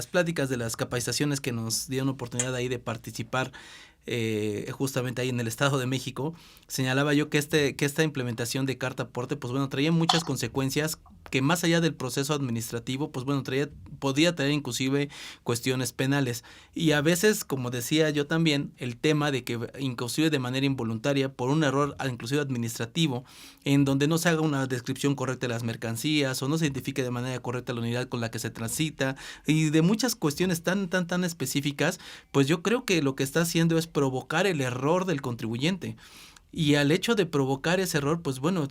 pláticas, de las capacitaciones que nos dieron oportunidad ahí de participar, justamente ahí en el Estado de México, señalaba yo que esta implementación de carta aporte, pues bueno, traía muchas consecuencias que más allá del proceso administrativo, pues bueno, podía traer inclusive cuestiones penales. Y a veces, como decía yo también, el tema de que inclusive de manera involuntaria, por un error inclusive administrativo, en donde no se haga una descripción correcta de las mercancías o no se identifique de manera correcta la unidad con la que se transita, y de muchas cuestiones tan específicas, pues yo creo que lo que está haciendo es provocar el error del contribuyente. Y al hecho de provocar ese error, pues bueno,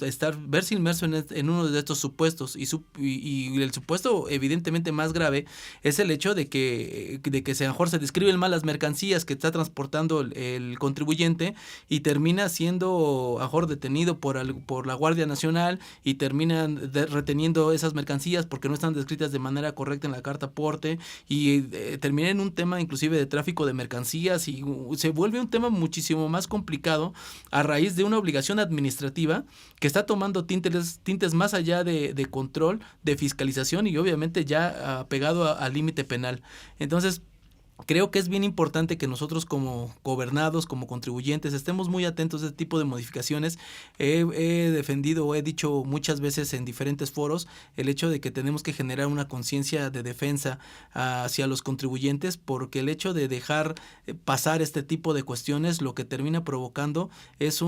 verse inmerso en uno de estos supuestos, y el supuesto evidentemente más grave es el hecho de que a lo mejor se describen mal las mercancías que está transportando el contribuyente y termina siendo a lo mejor detenido por la Guardia Nacional y terminan reteniendo esas mercancías porque no están descritas de manera correcta en la carta aporte, y termina en un tema inclusive de tráfico de mercancías, y se vuelve un tema muchísimo más complicado a raíz de una obligación administrativa que está tomando tintes más allá de control, de fiscalización, y obviamente ya pegado al límite penal. Entonces, creo que es bien importante que nosotros como gobernados, como contribuyentes, estemos muy atentos a este tipo de modificaciones. He defendido o he dicho muchas veces en diferentes foros el hecho de que tenemos que generar una conciencia de defensa hacia los contribuyentes, porque el hecho de dejar pasar este tipo de cuestiones lo que termina provocando es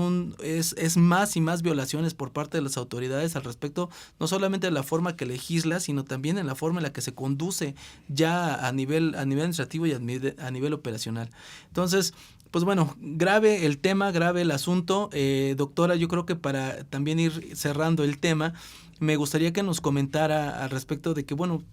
más y más violaciones por parte de las autoridades al respecto, no solamente de la forma que legisla, sino también en la forma en la que se conduce ya a nivel administrativo y a nivel operacional. Entonces, pues bueno, grave el tema, grave el asunto. Doctora, yo creo que para también ir cerrando el tema, me gustaría que nos comentara al respecto de que, bueno,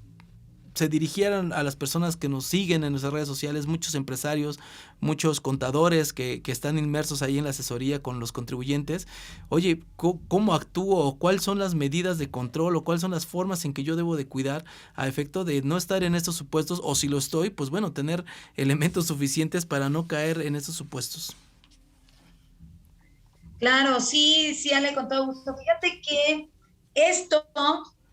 se dirigieran a las personas que nos siguen en nuestras redes sociales, muchos empresarios, muchos contadores que están inmersos ahí en la asesoría con los contribuyentes. Oye, ¿cómo actúo? ¿O cuáles son las medidas de control? ¿O cuáles son las formas en que yo debo de cuidar a efecto de no estar en estos supuestos? O si lo estoy, pues bueno, tener elementos suficientes para no caer en estos supuestos. Claro, sí, Ale, con todo gusto. Fíjate que esto,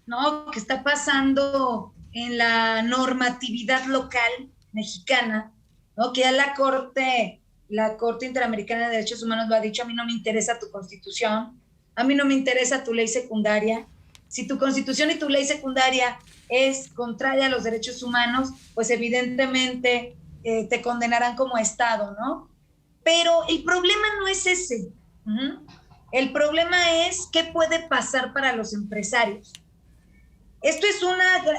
¿no?, que está pasando en la normatividad local mexicana, ¿no?, que ya la Corte la Corte Interamericana de Derechos Humanos lo ha dicho, a mí no me interesa tu constitución, a mí no me interesa tu ley secundaria. Si tu constitución y tu ley secundaria es contraria a los derechos humanos, pues evidentemente te condenarán como Estado, ¿no? Pero el problema no es ese. El problema es qué puede pasar para los empresarios. Esto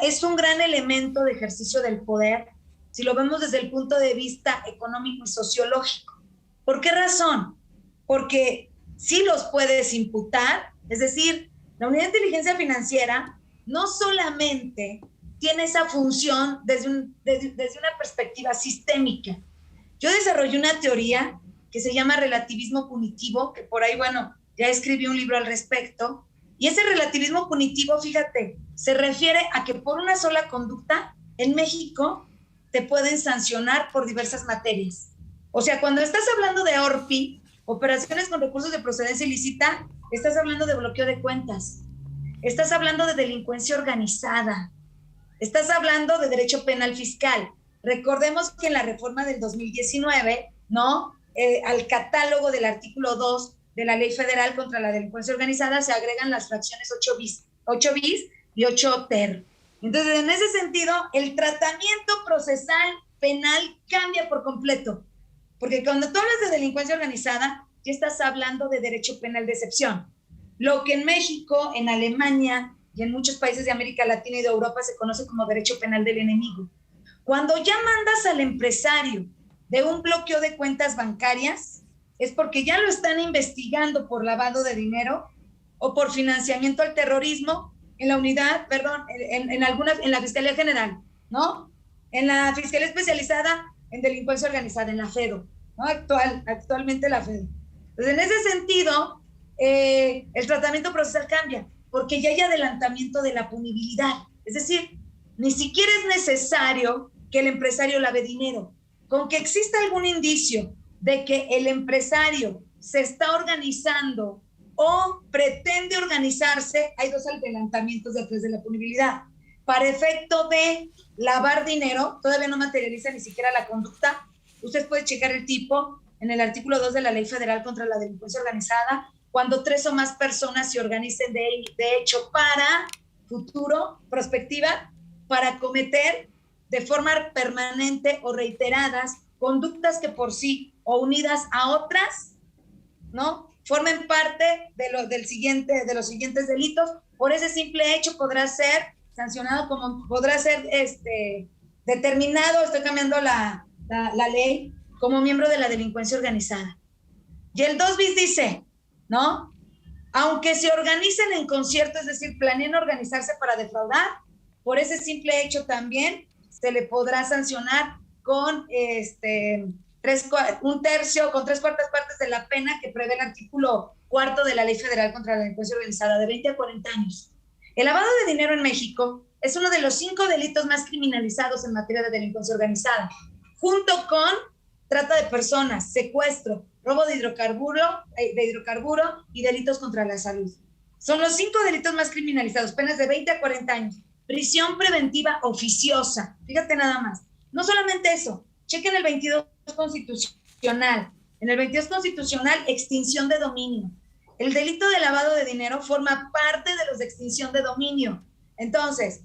es un gran elemento de ejercicio del poder, si lo vemos desde el punto de vista económico y sociológico. ¿Por qué razón? Porque sí los puedes imputar, es decir, la Unidad de Inteligencia Financiera no solamente tiene esa función desde una perspectiva sistémica. Yo desarrollé una teoría que se llama relativismo punitivo, que por ahí, bueno, ya escribí un libro al respecto, y ese relativismo punitivo, fíjate, se refiere a que por una sola conducta en México te pueden sancionar por diversas materias. O sea, cuando estás hablando de ORPI, operaciones con recursos de procedencia ilícita, estás hablando de bloqueo de cuentas, estás hablando de delincuencia organizada, estás hablando de derecho penal fiscal. Recordemos que en la reforma del 2019, ¿no? Al catálogo del artículo 2 de la Ley Federal contra la Delincuencia Organizada se agregan las fracciones 8 bis y 8 ter. Entonces, en ese sentido, el tratamiento procesal penal cambia por completo, porque cuando tú hablas de delincuencia organizada, ya estás hablando de derecho penal de excepción. Lo que en México, en Alemania y en muchos países de América Latina y de Europa se conoce como derecho penal del enemigo. Cuando ya mandas al empresario de un bloqueo de cuentas bancarias, es porque ya lo están investigando por lavado de dinero o por financiamiento al terrorismo en la unidad, perdón, en la Fiscalía General, ¿no? En la Fiscalía Especializada en Delincuencia Organizada, en la FEDO, ¿no? Actualmente la FEDO. Entonces, en ese sentido, el tratamiento procesal cambia, porque ya hay adelantamiento de la punibilidad. Es decir, ni siquiera es necesario que el empresario lave dinero. Con que exista algún indicio de que el empresario se está organizando o pretende organizarse, hay dos adelantamientos después de la punibilidad. Para efecto de lavar dinero, todavía no materializa ni siquiera la conducta. Usted puede checar el tipo en el artículo 2 de la Ley Federal contra la Delincuencia Organizada, cuando 3 o más personas se organicen de hecho para futuro, prospectiva, para cometer de forma permanente o reiteradas conductas que por sí o unidas a otras, ¿no?, formen parte de los siguientes delitos. Por ese simple hecho podrá ser sancionado podrá ser determinado, estoy cambiando la ley, como miembro de la delincuencia organizada. Y el 2 bis dice, ¿no?, aunque se organicen en concierto, es decir, planeen organizarse para defraudar, por ese simple hecho también se le podrá sancionar con un tercio, con 3/4 partes de la pena que prevé el artículo 4 de la Ley Federal contra la Delincuencia Organizada, de 20 a 40 años. El lavado de dinero en México es uno de los 5 delitos más criminalizados en materia de delincuencia organizada, junto con trata de personas, secuestro, robo de hidrocarburo y delitos contra la salud. Son los 5 delitos más criminalizados, penas de 20 a 40 años. Prisión preventiva oficiosa, fíjate nada más. No solamente eso, chequen el 22 constitucional. En el 22 constitucional, extinción de dominio. El delito de lavado de dinero forma parte de los de extinción de dominio. Entonces,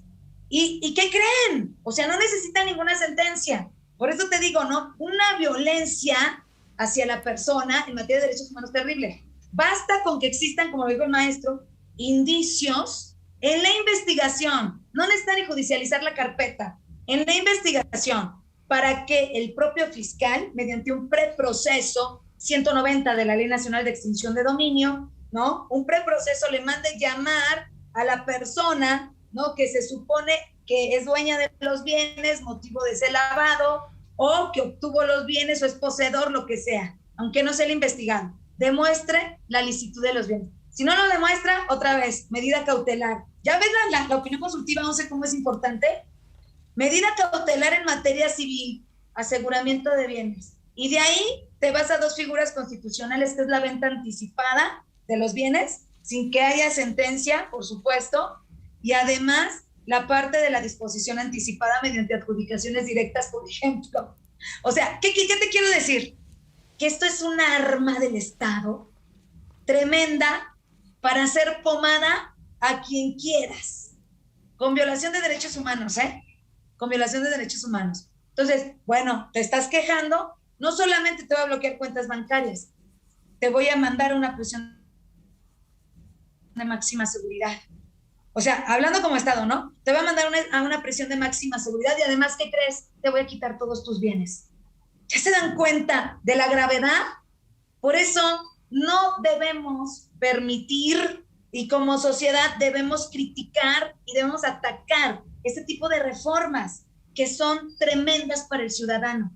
¿y qué creen? O sea, no necesitan ninguna sentencia. Por eso te digo, ¿no? Una violencia hacia la persona en materia de derechos humanos terrible. Basta con que existan, como dijo el maestro, indicios en la investigación. No necesitan ni judicializar la carpeta. En la investigación, para que el propio fiscal, mediante un preproceso 190 de la Ley Nacional de Extinción de Dominio, ¿no?, un preproceso le mande llamar a la persona, ¿no?, que se supone que es dueña de los bienes, motivo de ese lavado, o que obtuvo los bienes o es poseedor, lo que sea, aunque no sea el investigado, demuestre la licitud de los bienes. Si no lo demuestra, otra vez, medida cautelar. ¿Ya ves la opinión consultiva? No sé cómo es importante. Medida cautelar en materia civil, aseguramiento de bienes. Y de ahí te vas a 2 figuras constitucionales, que es la venta anticipada de los bienes, sin que haya sentencia, por supuesto, y además la parte de la disposición anticipada mediante adjudicaciones directas, por ejemplo. O sea, ¿qué te quiero decir? que esto es un arma del Estado tremenda para hacer pomada a quien quieras, con violación de derechos humanos, con violación de derechos humanos. Entonces, bueno, te estás quejando, no solamente te voy a bloquear cuentas bancarias, te voy a mandar a una prisión de máxima seguridad. O sea, hablando como Estado, ¿no? Te voy a mandar a una prisión de máxima seguridad y además, ¿qué crees? Te voy a quitar todos tus bienes. ¿Ya se dan cuenta de la gravedad? Por eso no debemos permitir, y como sociedad debemos criticar y debemos atacar este tipo de reformas que son tremendas para el ciudadano.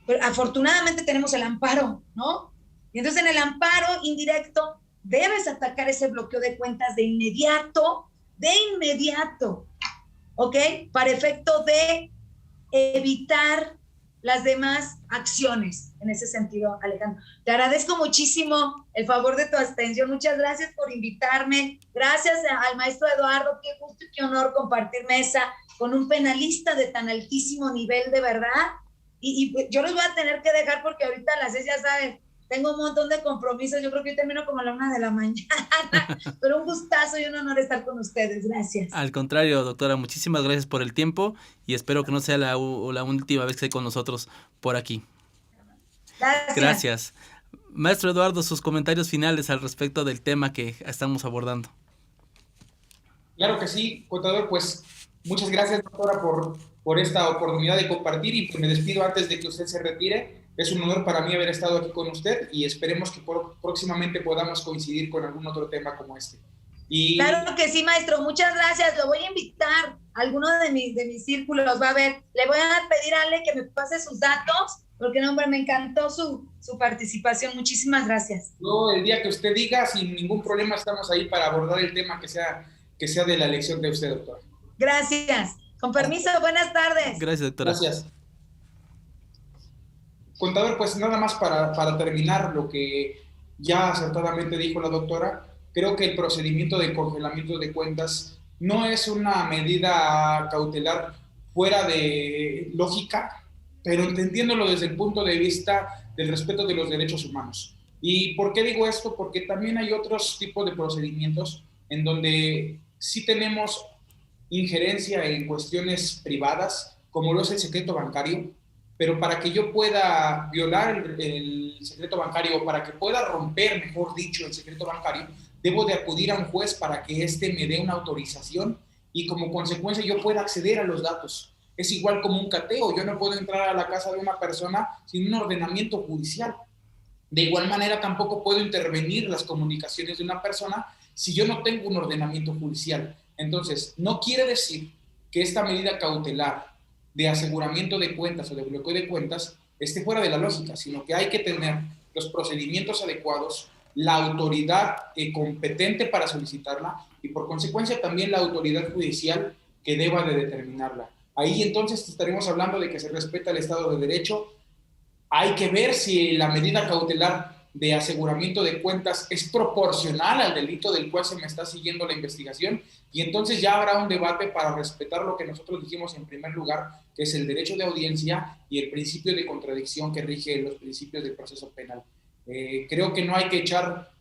Pero afortunadamente tenemos el amparo, ¿no? Y entonces en el amparo indirecto debes atacar ese bloqueo de cuentas de inmediato, ¿ok? Para efecto de evitar las demás acciones. En ese sentido, Alejandro, te agradezco muchísimo el favor de tu atención. Muchas gracias por invitarme. Gracias al maestro Eduardo. Qué gusto y qué honor compartir mesa con un penalista de tan altísimo nivel, de verdad. Y yo los voy a tener que dejar porque ahorita a las 6, ya saben, tengo un montón de compromisos. Yo creo que hoy termino como a la 1 de la mañana. Pero un gustazo y un honor estar con ustedes. Gracias. Al contrario, doctora, muchísimas gracias por el tiempo y espero que no sea la última vez que esté con nosotros por aquí. Gracias. Maestro Eduardo, sus comentarios finales al respecto del tema que estamos abordando. Claro que sí, contador, pues muchas gracias, doctora, por esta oportunidad de compartir, y pues me despido antes de que usted se retire. Es un honor para mí haber estado aquí con usted y esperemos que próximamente podamos coincidir con algún otro tema como este. Claro que sí, maestro, muchas gracias. Lo voy a invitar a alguno de mis círculos. Va a ver, le voy a pedir a Ale que me pase sus datos, porque no, hombre, me encantó su participación. Muchísimas gracias. Yo, el día que usted diga, sin ningún problema, estamos ahí para abordar el tema que sea de la elección de usted, doctora. Gracias. Con permiso, buenas tardes. Gracias, doctora. Gracias. Contador, pues nada más para terminar lo que ya acertadamente dijo la doctora, creo que el procedimiento de congelamiento de cuentas no es una medida cautelar fuera de lógica, pero entendiéndolo desde el punto de vista del respeto de los derechos humanos. ¿Y por qué digo esto? Porque también hay otros tipos de procedimientos en donde sí tenemos injerencia en cuestiones privadas, como lo es el secreto bancario, pero para que yo pueda violar el secreto bancario, o para que pueda romper, mejor dicho, el secreto bancario, debo de acudir a un juez para que éste me dé una autorización y como consecuencia yo pueda acceder a los datos. Es igual como un cateo, yo no puedo entrar a la casa de una persona sin un ordenamiento judicial. De igual manera tampoco puedo intervenir las comunicaciones de una persona si yo no tengo un ordenamiento judicial. Entonces, no quiere decir que esta medida cautelar de aseguramiento de cuentas o de bloqueo de cuentas esté fuera de la lógica, sino que hay que tener los procedimientos adecuados, la autoridad competente para solicitarla y por consecuencia también la autoridad judicial que deba de determinarla. Ahí entonces estaremos hablando de que se respeta el Estado de Derecho. Hay que ver si la medida cautelar de aseguramiento de cuentas es proporcional al delito del cual se me está siguiendo la investigación, y entonces ya habrá un debate para respetar lo que nosotros dijimos en primer lugar, que es el derecho de audiencia y el principio de contradicción que rige los principios del proceso penal. Creo que no hay que echar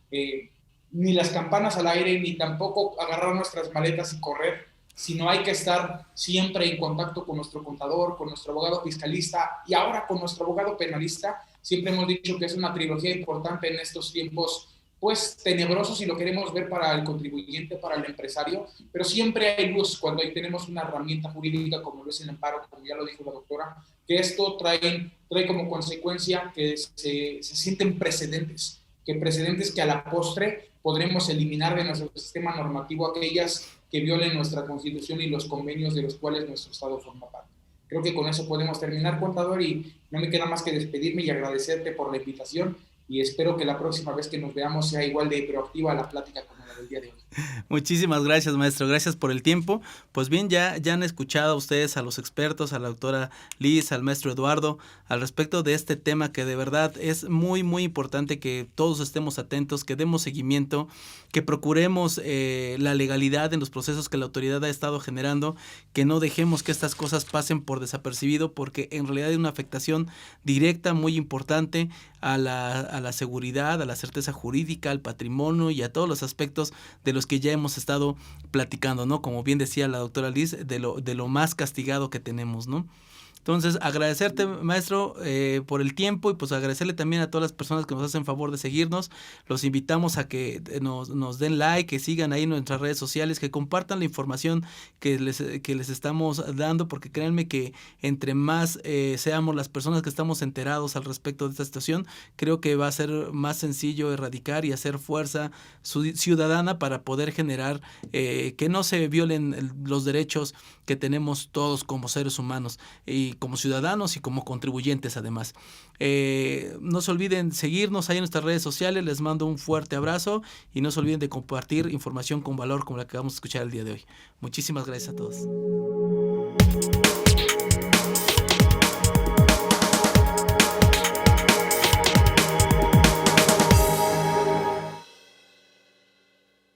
ni las campanas al aire, ni tampoco agarrar nuestras maletas y correr, sino hay que estar siempre en contacto con nuestro contador, con nuestro abogado fiscalista y ahora con nuestro abogado penalista. Siempre hemos dicho que es una trilogía importante en estos tiempos, pues tenebrosos si lo queremos ver para el contribuyente, para el empresario, pero siempre hay luz cuando ahí tenemos una herramienta jurídica como lo es el amparo, como ya lo dijo la doctora, que esto trae como consecuencia que se sienten precedentes, que a la postre podremos eliminar de nuestro sistema normativo aquellas que violen nuestra Constitución y los convenios de los cuales nuestro Estado forma parte. Creo que con eso podemos terminar, contador, y no me queda más que despedirme y agradecerte por la invitación y espero que la próxima vez que nos veamos sea igual de proactiva la plática como la del día de hoy. Muchísimas gracias, maestro. Gracias por el tiempo. Pues bien, ya han escuchado ustedes a los expertos, a la doctora Liz, al maestro Eduardo, al respecto de este tema que de verdad es muy, muy importante que todos estemos atentos, que demos seguimiento, que procuremos la legalidad en los procesos que la autoridad ha estado generando, que no dejemos que estas cosas pasen por desapercibido, porque en realidad hay una afectación directa muy importante a la seguridad, a la certeza jurídica, al patrimonio y a todos los aspectos de los que ya hemos estado platicando, ¿no? Como bien decía la doctora Liz, de lo más castigado que tenemos, ¿no? Entonces, agradecerte, maestro, por el tiempo y pues agradecerle también a todas las personas que nos hacen favor de seguirnos. Los invitamos a que nos den like, que sigan ahí en nuestras redes sociales, que compartan la información que les estamos dando, porque créanme que entre más seamos las personas que estamos enterados al respecto de esta situación, creo que va a ser más sencillo erradicar y hacer fuerza ciudadana para poder generar que no se violen los derechos que tenemos todos como seres humanos y como ciudadanos y como contribuyentes además. No se olviden seguirnos ahí en nuestras redes sociales, les mando un fuerte abrazo y no se olviden de compartir información con valor como la que vamos a escuchar el día de hoy. Muchísimas gracias a todos.